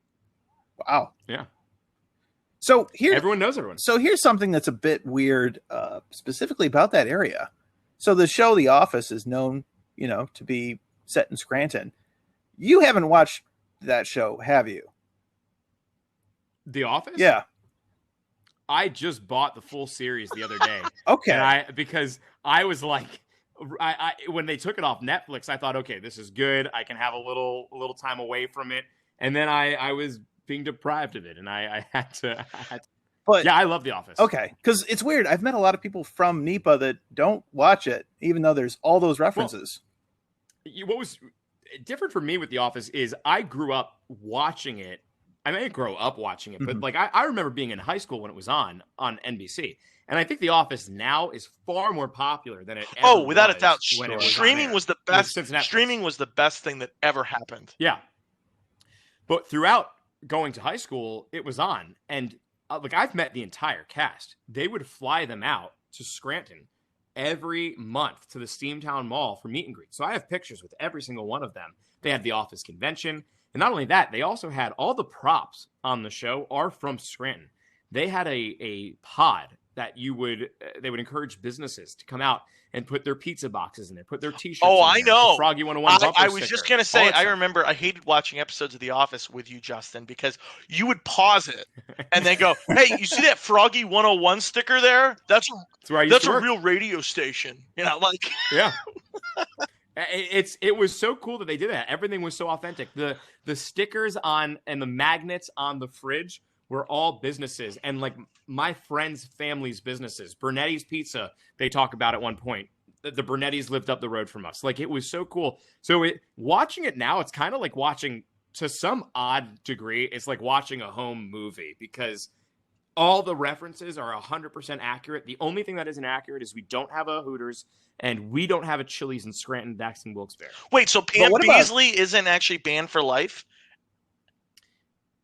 Wow. Yeah. So Everyone knows everyone. So here's something that's a bit weird, specifically about that area. So the show The Office is known, to be set in Scranton. You haven't watched that show, have you? The Office? Yeah. I just bought the full series the other day. Okay. And because I was like, when they took it off Netflix, I thought, okay, this is good. I can have a little time away from it. And then I was being deprived of it, and I had to. But yeah, I love The Office. okay, because it's weird. I've met a lot of people from NEPA that don't watch it, even though there's all those references. What was different for me with The Office is I grew up watching it. I didn't grow up watching it, but like I remember being in high school when it was on NBC. And I think The Office now is far more popular than it ever was. Without a doubt. when it was on Streaming air. was the best. Since Netflix. Streaming was the best thing that ever happened. Yeah. But throughout going to high school, it was on. And I've met the entire cast. They would fly them out to Scranton every month to the Steamtown Mall for meet and greet. So I have pictures with every single one of them. They had the Office convention. And not only that, they also had all the props on the show are from Scranton. They had a pod that they would encourage businesses to come out and put their pizza boxes in there, put their T-shirts. Oh, in I there, know. the Froggy 101 bumper I was sticker, just gonna all say, that I stuff. remember I hated watching episodes of The Office with you, Justin, because you would pause it and then go, "Hey, you see that Froggy 101 sticker there? That's where I used to a work. real radio station." You know, like Yeah. It was so cool that they did that. Everything was so authentic. The stickers on and the magnets on the fridge were all businesses, and like my friends' family's businesses. Burnetti's Pizza, they talk about at one point. The Burnettis lived up the road from us. Like, it was so cool. So watching it now, it's kind of like watching, to some odd degree, it's like watching a home movie, because all the references are 100% accurate. The only thing that isn't accurate is we don't have a Hooters and we don't have a Chili's in Scranton, Daxton, Wilkes-Barre. wait, so Pam Beasley isn't actually banned for life?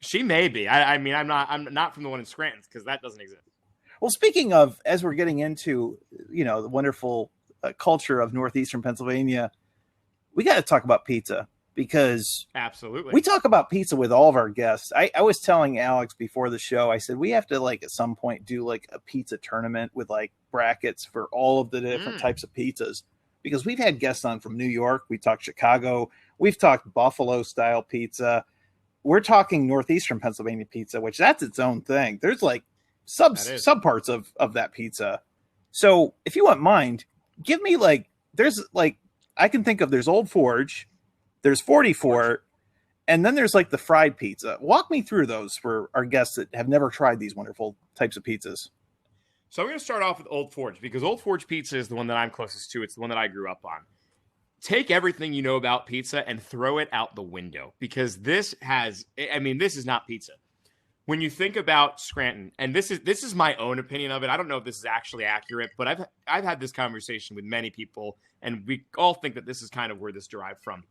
She may be. I mean, I'm not from the one in Scranton, because that doesn't exist. Well, speaking of, as we're getting into, the wonderful culture of Northeastern Pennsylvania, we got to talk about pizza, because absolutely we talk about pizza with all of our guests. I was telling Alex before the show, I said, we have to, like, at some point do like a pizza tournament with like brackets for all of the different types of pizzas, because we've had guests on from New York. We talked Chicago. We've talked Buffalo style pizza. We're talking Northeastern Pennsylvania pizza, which that's its own thing. There's like sub parts of that pizza. So if you wouldn't mind, give me I can think of, there's Old Forge, there's 44, and then there's like the fried pizza. Walk me through those for our guests that have never tried these wonderful types of pizzas. So I'm going to start off with Old Forge, because Old Forge pizza is the one that I'm closest to. It's the one that I grew up on. Take everything you know about pizza and throw it out the window, because this is not pizza. When you think about Scranton, and this is my own opinion of it. I don't know if this is actually accurate, but I've had this conversation with many people, and we all think that this is kind of where this derived from.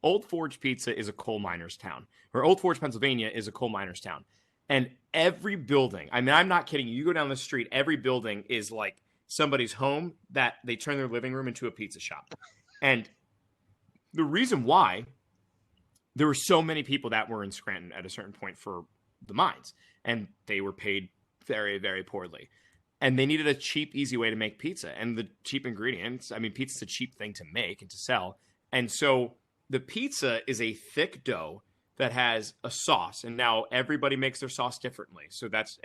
Old Forge Pizza is a coal miner's town, or Old Forge, Pennsylvania is a coal miner's town. And every building, I mean, I'm not kidding you, go down the street, every building is like somebody's home that they turn their living room into a pizza shop. And the reason why, there were so many people that were in Scranton at a certain point for the mines, and they were paid very, very poorly. And they needed a cheap, easy way to make pizza. And the cheap ingredients, I mean, pizza's a cheap thing to make and to sell. And so the pizza is a thick dough that has a sauce. And now everybody makes their sauce differently. So that's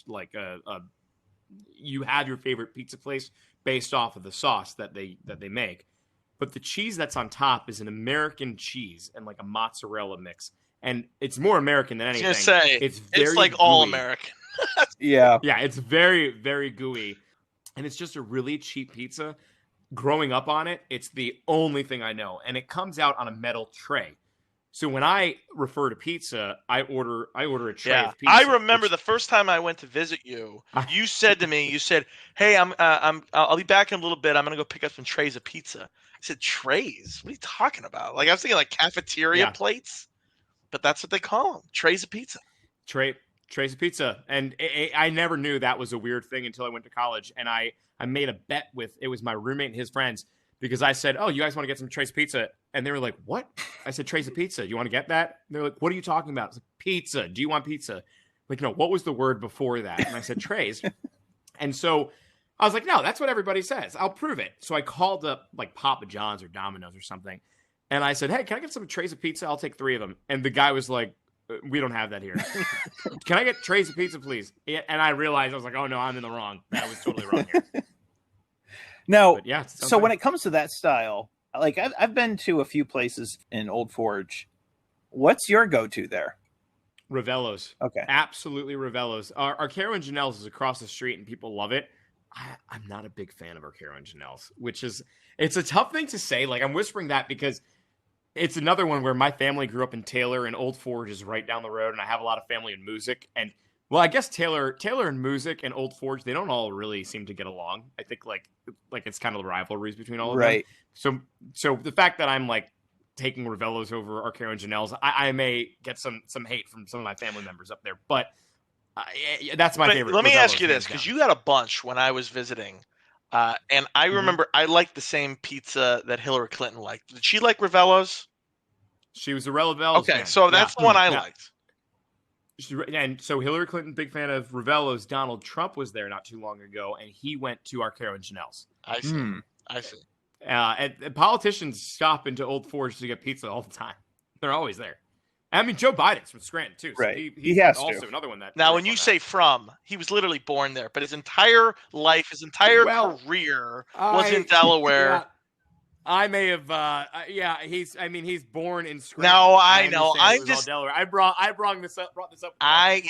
like you have your favorite pizza place based off of the sauce that they make. But the cheese that's on top is an American cheese and like a mozzarella mix. And it's more American than anything. I was gonna say, it's like gooey. all American. Yeah. Yeah, it's very, very gooey. And it's just a really cheap pizza. Growing up on it, it's the only thing I know. And it comes out on a metal tray. So when I refer to pizza, I order a tray of pizza. I remember the first time I went to visit you, you said to me, "Hey, I'll be back in a little bit. I'm gonna go pick up some trays of pizza." I said, "Trays? What are you talking about?" Like, I was thinking like cafeteria plates, but that's what they call them, trays of pizza. Trays of pizza. And I never knew that was a weird thing until I went to college. And I made a bet it was my roommate and his friends, because I said, "Oh, you guys want to get some trays of pizza?" And they were like, "What?" I said, "Trays of pizza. Do you want to get that?" And they're like, "What are you talking about?" I was like, "Pizza. Do you want pizza?" Like, no, what was the word before that? And I said, "Trays." And so I was like, "No, that's what everybody says. I'll prove it." So I called up like Papa John's or Domino's or something. And I said, "Hey, can I get some trays of pizza? I'll take 3 of them." And the guy was like, "We don't have that here." "Can I get trays of pizza, please?" And I realized, I was like, "Oh no, I'm in the wrong. That was totally wrong here." Now, yeah, so when it comes to that style, like I've been to a few places in Old Forge. What's your go-to there? Ravello's. Okay. Absolutely Ravello's. Our Caro and Janelle's is across the street and people love it. I'm not a big fan of our Caro and Janelle's, it's a tough thing to say. Like, I'm whispering that because it's another one where my family grew up in Taylor, and Old Forge is right down the road, and I have a lot of family in Music. And well, I guess Taylor and Music and Old Forge, they don't all really seem to get along. I think like it's kind of the rivalries between all of them. So the fact that I'm like taking Ravello's over Arcaro and Janelle's, I may get some hate from some of my family members up there, but that's my favorite. Let me ask you this, because you had a bunch when I was visiting, and I remember I liked the same pizza that Hillary Clinton liked. Did she like Ravello's? She was a Ravello's fan. So that's the one I liked. And so Hillary Clinton, big fan of Ravello's. Donald Trump was there not too long ago, and he went to Arcaro and Janelle's. I see. I see. And politicians stop into Old Forge to get pizza all the time. They're always there. I mean, Joe Biden's from Scranton, too. So Right. He's He has also to. another one that. Now, when you say from, he was literally born there, but his entire life, his entire career was in Delaware. Yeah, I may have. He's born in Scranton. No, I know. I'm just Delaware. I brought this up. I'm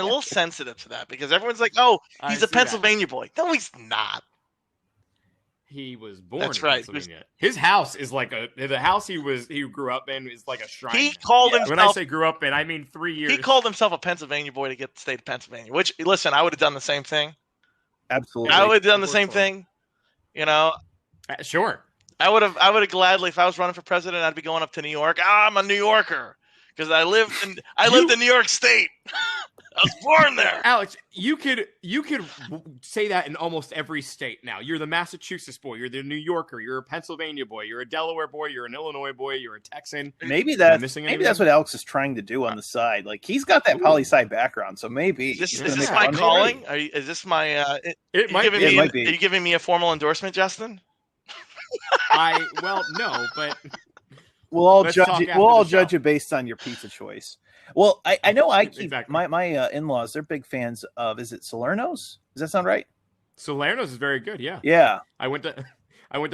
a little sensitive to that because everyone's like, "Oh, he's a Pennsylvania boy." No, he's not. He was born That's in right. Pennsylvania. His house is like the house he grew up in is like a shrine. He called himself. When I say grew up in, I mean 3 years. He called himself a Pennsylvania boy to get the state of Pennsylvania. Which, listen, I would have done the same thing. Absolutely. I would have done the same thing. You know. Sure. I would have gladly, if I was running for president, I'd be going up to New York. I'm a New Yorker because I lived in New York State. I was born there. Alex, you could say that in almost every state now. You're the Massachusetts boy. You're the New Yorker. You're a Pennsylvania boy. You're a Delaware boy. You're an Illinois boy. You're a Texan. Maybe that's what Alex is trying to do on the side. Like he's got that poli-sci backround, so maybe is this my calling? Is this my? It might be. Are you giving me a formal endorsement, Justin? No, but we'll all judge it. We'll all judge it based on your pizza choice. Well, I know I keep my in-laws. They're big fans of. Is it Salerno's? Does that sound right? Salerno's is very good. Yeah. Yeah. I went to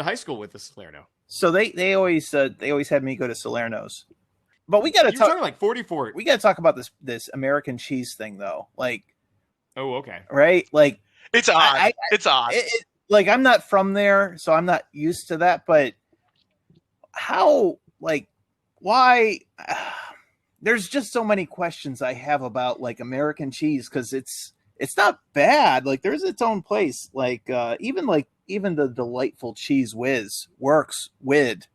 high school with the Salerno. So they always had me go to Salerno's. But we got to talk like 44. We got to talk about this American cheese thing though. Like, oh, okay, right? Like it's odd. It's odd. Like I'm not from there, so I'm not used to that. But how? Like, why? There's just so many questions I have about like American cheese because it's not bad. Like there's its own place. Like even the delightful Cheese Whiz works with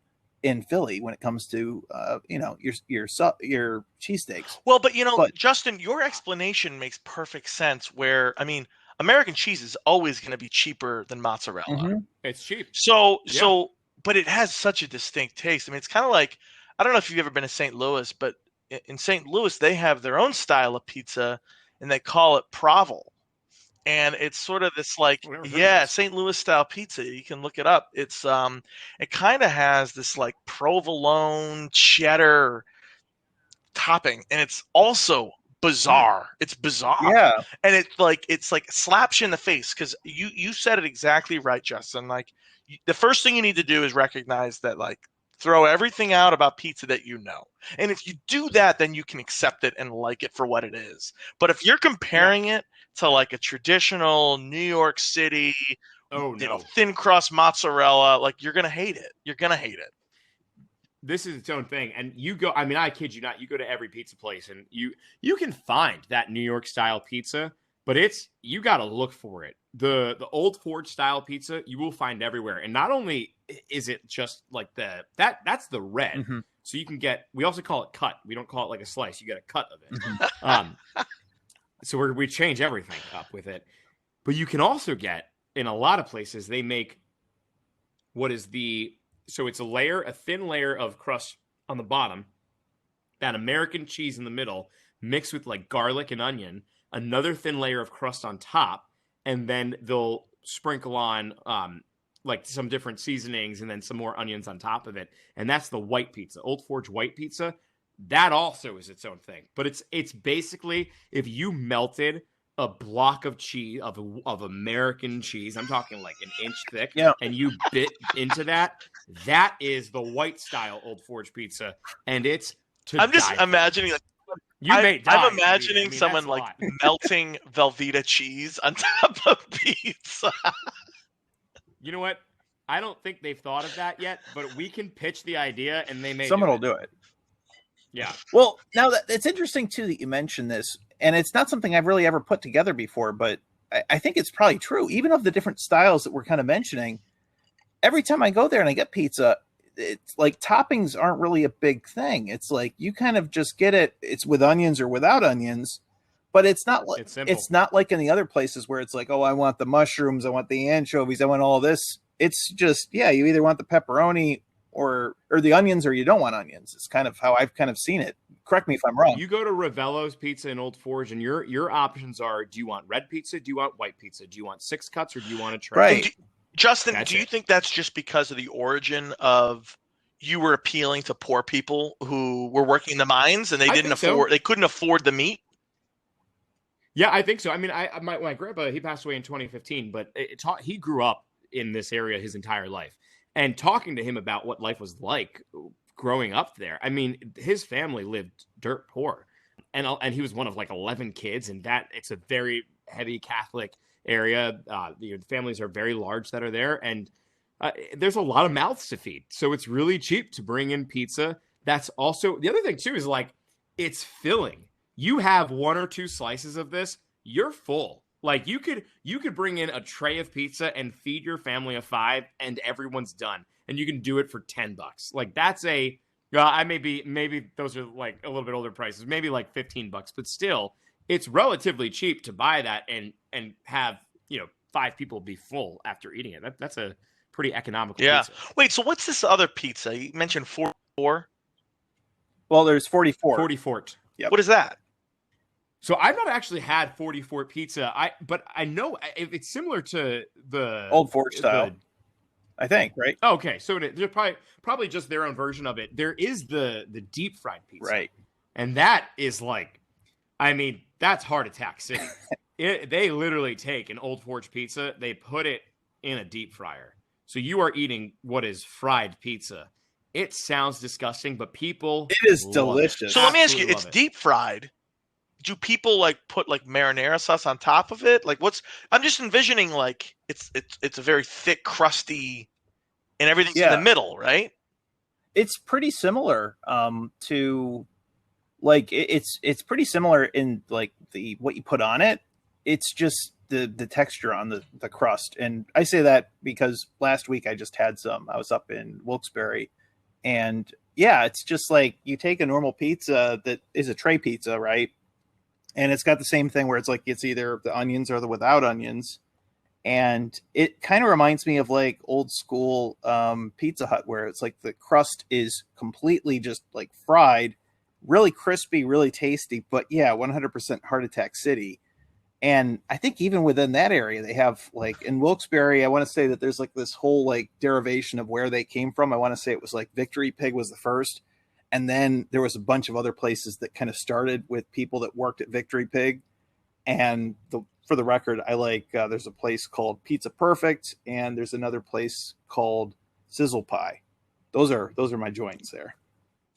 in Philly when it comes to your cheesesteaks. Well, but Justin, your explanation makes perfect sense. Where I mean, American cheese is always going to be cheaper than mozzarella. Mm-hmm. It's cheap. So, but it has such a distinct taste. I mean, it's kind of like, I don't know if you've ever been to St. Louis, but in St. Louis, they have their own style of pizza and they call it Provel. And it's sort of this like, St. Louis style pizza. You can look it up. It's, it kind of has this like provolone cheddar topping and it's also bizarre. It's bizarre. Yeah. And it's like slaps you in the face because you said it exactly right, Justin. Like the first thing you need to do is recognize that like throw everything out about pizza that you know. And if you do that, then you can accept it and like it for what it is. But if you're comparing it to like a traditional New York City thin crust mozzarella, like you're gonna hate it. You're gonna hate it. This is its own thing. And you go, I mean, I kid you not, you go to every pizza place and you can find that New York style pizza, but you got to look for it. The Old Forge style pizza, you will find everywhere. And not only is it just like that's the red. Mm-hmm. So you can we also call it cut. We don't call it like a slice. You get a cut of it. So we change everything up with it. But you can also get, in a lot of places, they make so it's a thin layer of crust on the bottom, that American cheese in the middle, mixed with like garlic and onion, another thin layer of crust on top, and then they'll sprinkle on like some different seasonings and then some more onions on top of it. And that's the white pizza, Old Forge white pizza. That also is its own thing. But it's basically if you melted a block of cheese of American cheese, I'm talking like an inch thick, and you bit into that is the white style Old Forge pizza, and it's I'm just imagining like I'm imagining someone like melting Velveeta cheese on top of pizza. You know what? I don't think they've thought of that yet, but we can pitch the idea and they may someone will do it. Yeah. Well, now it's interesting too that you mentioned this, and it's not something I've really ever put together before, but I think it's probably true. Even of the different styles that we're kind of mentioning, every time I go there and I get pizza, it's like toppings aren't really a big thing. It's like you kind of just get it. It's with onions or without onions, but it's not like it's not like in the other places where it's like, oh, I want the mushrooms, I want the anchovies, I want all this. It's just you either want the pepperoni or the onions or you don't want onions. It's kind of how I've kind of seen it correct me if I'm wrong. You go to Ravello's Pizza in Old Forge, and your options are: do you want red pizza? Do you want white pizza? Do you want 6 cuts, or do you want a tray? Right. Justin, That's do you it. think that's just because of the origin of you were appealing to poor people who were working the mines and they couldn't afford the meat? Yeah, I think so. I mean, my grandpa, he passed away in 2015, but he grew up in this area his entire life. And talking to him about what life was like growing up there, I mean, his family lived dirt poor. And he was one of like 11 kids, and it's a very heavy Catholic area. The families are very large that are there, and there's a lot of mouths to feed. So it's really cheap to bring in pizza. That's also the other thing too, is like it's filling. You have 1 or 2 slices of this, you're full. Like you could bring in a tray of pizza and feed your family of 5, and everyone's done. And you can do it for $10. Like that's maybe those are like a little bit older prices, maybe like $15, but still, it's relatively cheap to buy that and have 5 people be full after eating it. That's a pretty economical pizza. Wait, so what's this other pizza? You mentioned 44? Well, there's 44. 44. Yep. What is that? So I've not actually had 44 pizza. But I know it's similar to the Old Forge style, I think, right? Okay, so they're probably just their own version of it. There is the deep fried pizza, Right? And that is like, I mean, that's heart attack city. They literally take an Old Forge pizza, they put it in a deep fryer, so you are eating what is fried pizza. It sounds disgusting, but people it is delicious. So let me ask you: it's deep fried. Do people like put like marinara sauce on top of it? Like I'm just envisioning like it's a very thick, crusty, and everything's in the middle, right? It's pretty similar to like it's pretty similar in like what you put on it. It's just the texture on the crust. And I say that because last week I just had some. I was up in Wilkes-Barre, and yeah, it's just like you take a normal pizza that is a tray pizza, right? And it's got the same thing where it's like it's either the onions or the without onions. And it kind of reminds me of like old school Pizza Hut, where it's like the crust is completely just like fried, really crispy, really tasty. But yeah, 100% heart attack city. And I think even within that area, they have like in Wilkes-Barre, I want to say that there's like this whole like derivation of where they came from. I want to say it was like Victory Pig was the first. And then there was a bunch of other places that kind of started with people that worked at Victory Pig. And for the record, I like there's a place called Pizza Perfect, and there's another place called Sizzle Pie. Those are my joints there.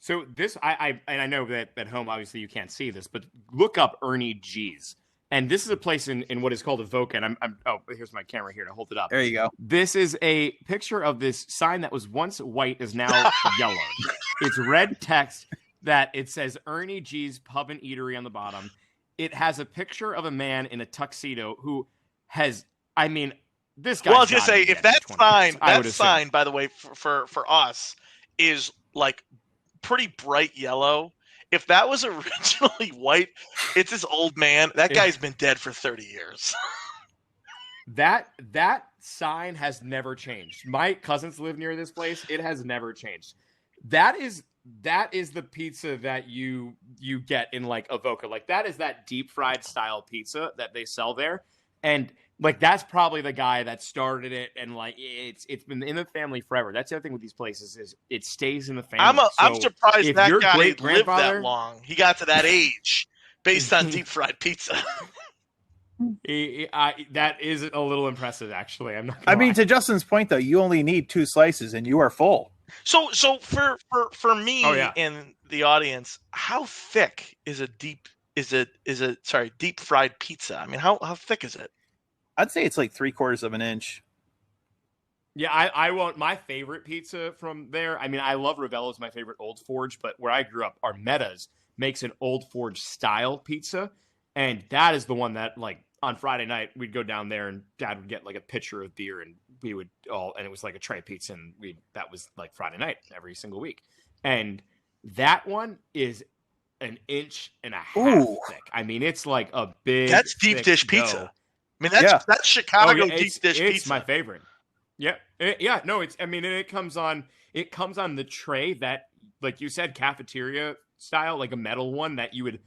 So this I know that at home obviously you can't see this, but look up Ernie G's. And this is a place in what is called Avoca. And here's my camera here to hold it up. There you go. This is a picture of this sign that was once white is now yellow. It's red text that it says Ernie G's Pub and Eatery on the bottom. It has a picture of a man in a tuxedo who has, I mean, this guy. Well, I was gonna say if that sign, by the way, for us is like pretty bright yellow. If that was originally white, it's this old man. That guy's been dead for 30 years. That sign has never changed. My cousins live near this place. It has never changed. That is the pizza that you get in like Avoca. Like that is that deep fried style pizza that they sell there. And like that's probably the guy that started it, and like it's been in the family forever. That's the other thing with these places is it stays in the family. I'm surprised that guy lived that long. He got to that age based on deep fried pizza. That is a little impressive, actually. I'm not. I mean, to Justin's point, though, you only need 2 slices and you are full. So for me in the audience, how thick is a deep fried pizza? I mean, how thick is it? I'd say it's like 3/4 of an inch. Yeah, I want my favorite pizza from there. I mean, I love Ravello's, my favorite Old Forge, but where I grew up, Armetta's makes an Old Forge style pizza, and that is the one that like on Friday night we'd go down there and Dad would get like a pitcher of beer and we would and it was like a tray pizza, and that was like Friday night every single week, and that one is an inch and a half thick. I mean, it's like a big. That's deep dish pizza. Dough. I mean, that's Chicago deep dish pizza. It's my favorite. Yeah, no, it's. I mean, it comes on the tray that like you said, cafeteria style, like a metal one that you would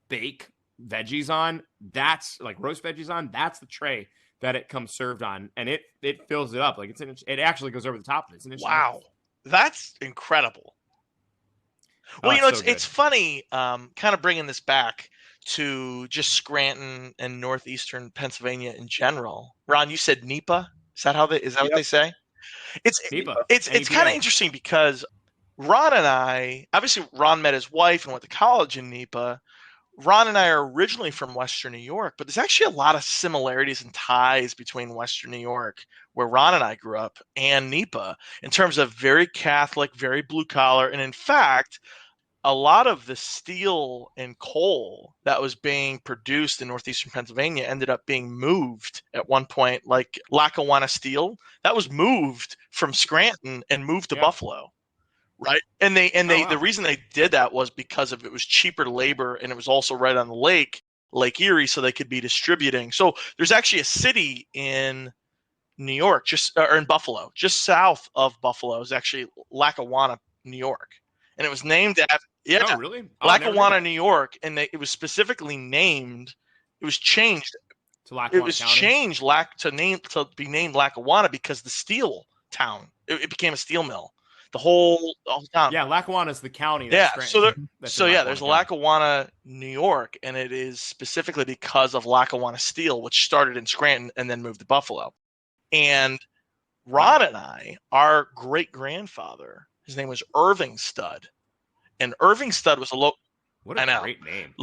bake veggies on. That's like roast veggies on. That's the tray that it comes served on, and it fills it up like it actually goes over the top of it. It's an inch. Wow, that's incredible. Oh, Well, it's so it's funny, kind of bringing this back to just Scranton and northeastern Pennsylvania in general. Ron, you said NEPA. Is that what they say? It's NEPA. it's kind of interesting because Ron and I, obviously Ron met his wife and went to college in NEPA. Ron and I are originally from Western New York, but there's actually a lot of similarities and ties between Western New York, where Ron and I grew up, and NEPA in terms of very Catholic, very blue collar. And in fact, a lot of the steel and coal that was being produced in northeastern Pennsylvania ended up being moved at one point, like Lackawanna Steel. That was moved from Scranton and moved to Buffalo. Right. And the reason they did that was because it was cheaper labor, and it was also right on the Lake Erie, so they could be distributing. So there's actually a city in New York, or in Buffalo, just south of Buffalo is actually Lackawanna, New York. And it was named after Oh, really? Lackawanna, New York, and it was specifically named, it was changed to Lackawanna it was County? changed to be named Lackawanna because the steel town, it became a steel mill. The whole town. Yeah, Lackawanna is the county. There's a Lackawanna, New York, and it is specifically because of Lackawanna Steel, which started in Scranton and then moved to Buffalo. And Ron and I, our great-grandfather, his name was Irving Studd, and Irving Studd was What a great name.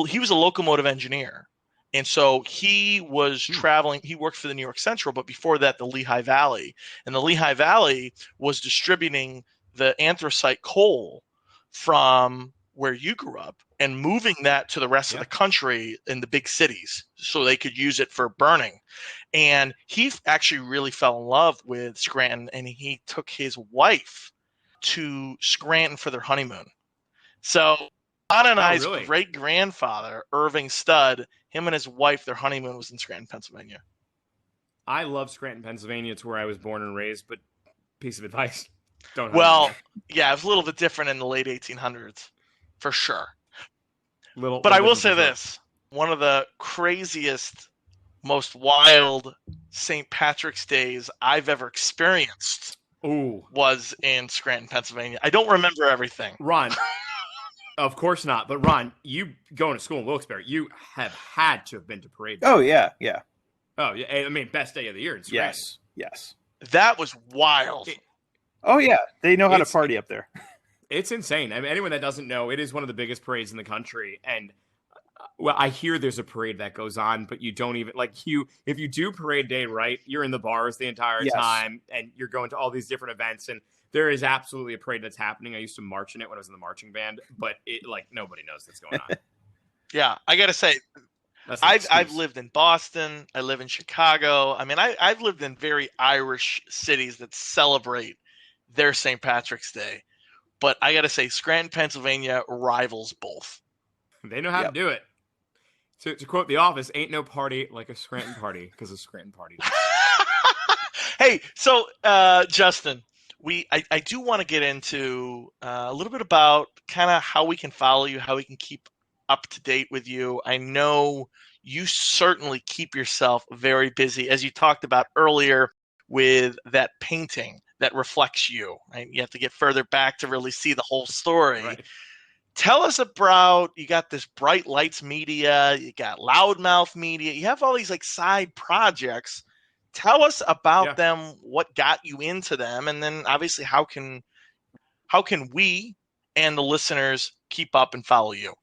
He was a locomotive engineer. And so he was traveling. He worked for the New York Central, but before that, the Lehigh Valley. And the Lehigh Valley was distributing the anthracite coal from where you grew up and moving that to the rest of the country in the big cities so they could use it for burning. And he actually really fell in love with Scranton, and he took his wife to Scranton for their honeymoon. So Ron and I's great-grandfather, Irving Studd, him and his wife, their honeymoon was in Scranton, Pennsylvania. I love Scranton, Pennsylvania. It's where I was born and raised, but piece of advice, don't. Well, yeah, it was a little bit different in the late 1800s, for sure. But I will say this. One of the craziest, most wild St. Patrick's Days I've ever experienced was in Scranton, Pennsylvania. I don't remember everything. Ron. Of course not. But Ron, you going to school in Wilkes-Barre, you have had to have been to parade. Oh, yeah. Oh, yeah. I mean, best day of the year in Scranton. Yes. That was wild. Oh, yeah. They know how to party up there. It's insane. I mean, anyone that doesn't know, it is one of the biggest parades in the country. And, well, I hear there's a parade that goes on, but you don't even, if you do parade day right, you're in the bars the entire time, and you're going to all these different events, and there is absolutely a parade that's happening. I used to march in it when I was in the marching band, but nobody knows what's going on. Yeah, I got to say, I've lived in Boston. I live in Chicago. I mean, I've lived in very Irish cities that celebrate their St. Patrick's Day. But I got to say, Scranton, Pennsylvania rivals both. They know how to do it. To quote The Office, ain't no party like a Scranton party because a Scranton party. Hey, so Justin, I do want to get into a little bit about kind of how we can follow you, how we can keep up to date with you. I know you certainly keep yourself very busy, as you talked about earlier with that painting that reflects you. Right? You have to get further back to really see the whole story. Right. Tell us about, you got this Bright Lights Media, you got Loudmouth Media, you have all these side projects. Tell us about them, what got you into them, and then obviously how can we and the listeners keep up and follow you?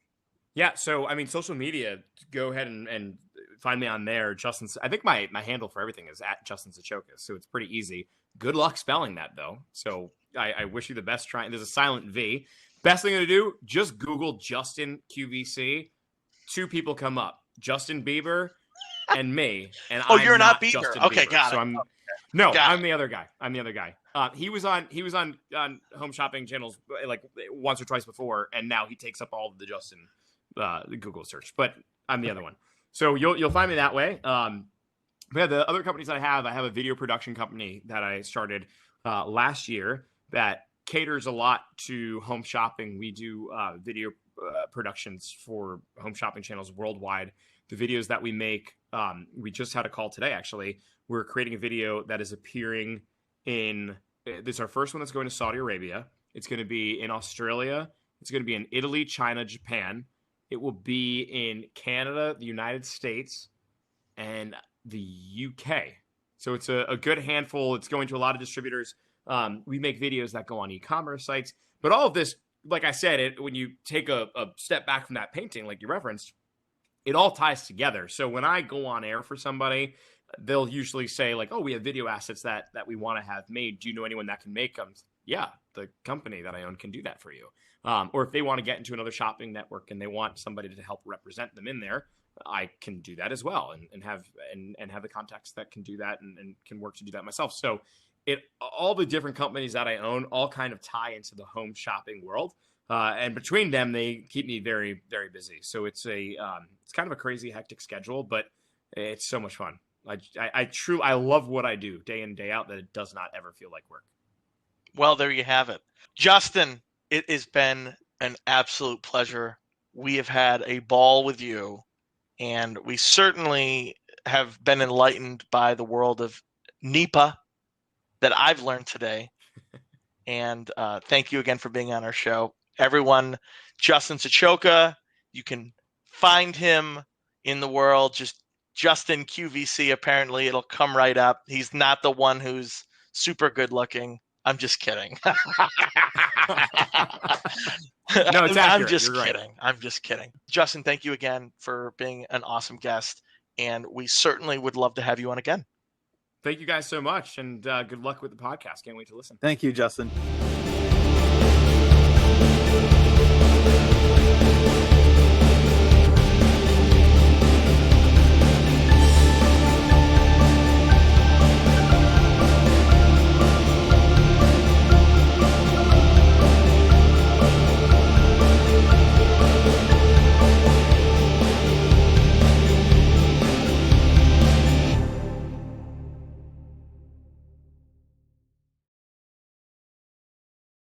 Yeah, so I mean, social media, go ahead and find me on there. Justin, I think my handle for everything is at Justin Sochovka, so it's pretty easy. Good luck spelling that though. So I wish you the best trying. There's a silent V. Best thing to do, just Google Justin QVC. 2 people come up, Justin Bieber and me. And you're not Bieber. Justin Okay, Bieber. got so it. I'm the other guy. He was on home shopping channels once or twice before, and now he takes up all of the Justin Google search. But I'm the other one. So you'll find me that way. But the other companies I have a video production company that I started last year that caters a lot to home shopping. We do video productions for home shopping channels worldwide. The videos that we make, we just had a call today, actually. We're creating a video that is appearing in, this is our first one that's going to Saudi Arabia. It's going to be in Australia. It's going to be in Italy, China, Japan. It will be in Canada, the United States, and the UK. So it's a good handful. It's going to a lot of distributors. We make videos that go on e-commerce sites. But all of this, like I said, when you take a step back from that painting, like you referenced, it all ties together. So when I go on air for somebody, they'll usually say like, oh, we have video assets that we want to have made. Do you know anyone that can make them? Yeah, the company that I own can do that for you. Or if they want to get into another shopping network and they want somebody to help represent them in there, I can do that as well and have the contacts that can do that and can work to do that myself. So all the different companies that I own all kind of tie into the home shopping world. And between them, they keep me very, very busy. So it's kind of a crazy, hectic schedule, but it's so much fun. I love what I do day in, day out, that it does not ever feel like work. Well, there you have it. Justin, it has been an absolute pleasure. We have had a ball with you, and we certainly have been enlightened by the world of NEPA that I've learned today. And thank you again for being on our show. Everyone, Justin Sochovka, you can find him in the world. Just Justin QVC, apparently. It'll come right up. He's not the one who's super good looking. I'm just kidding. No, it's accurate. I'm just You're kidding. right. I'm just kidding. Justin, thank you again for being an awesome guest. And we certainly would love to have you on again. Thank you guys so much. And good luck with the podcast. Can't wait to listen. Thank you, Justin.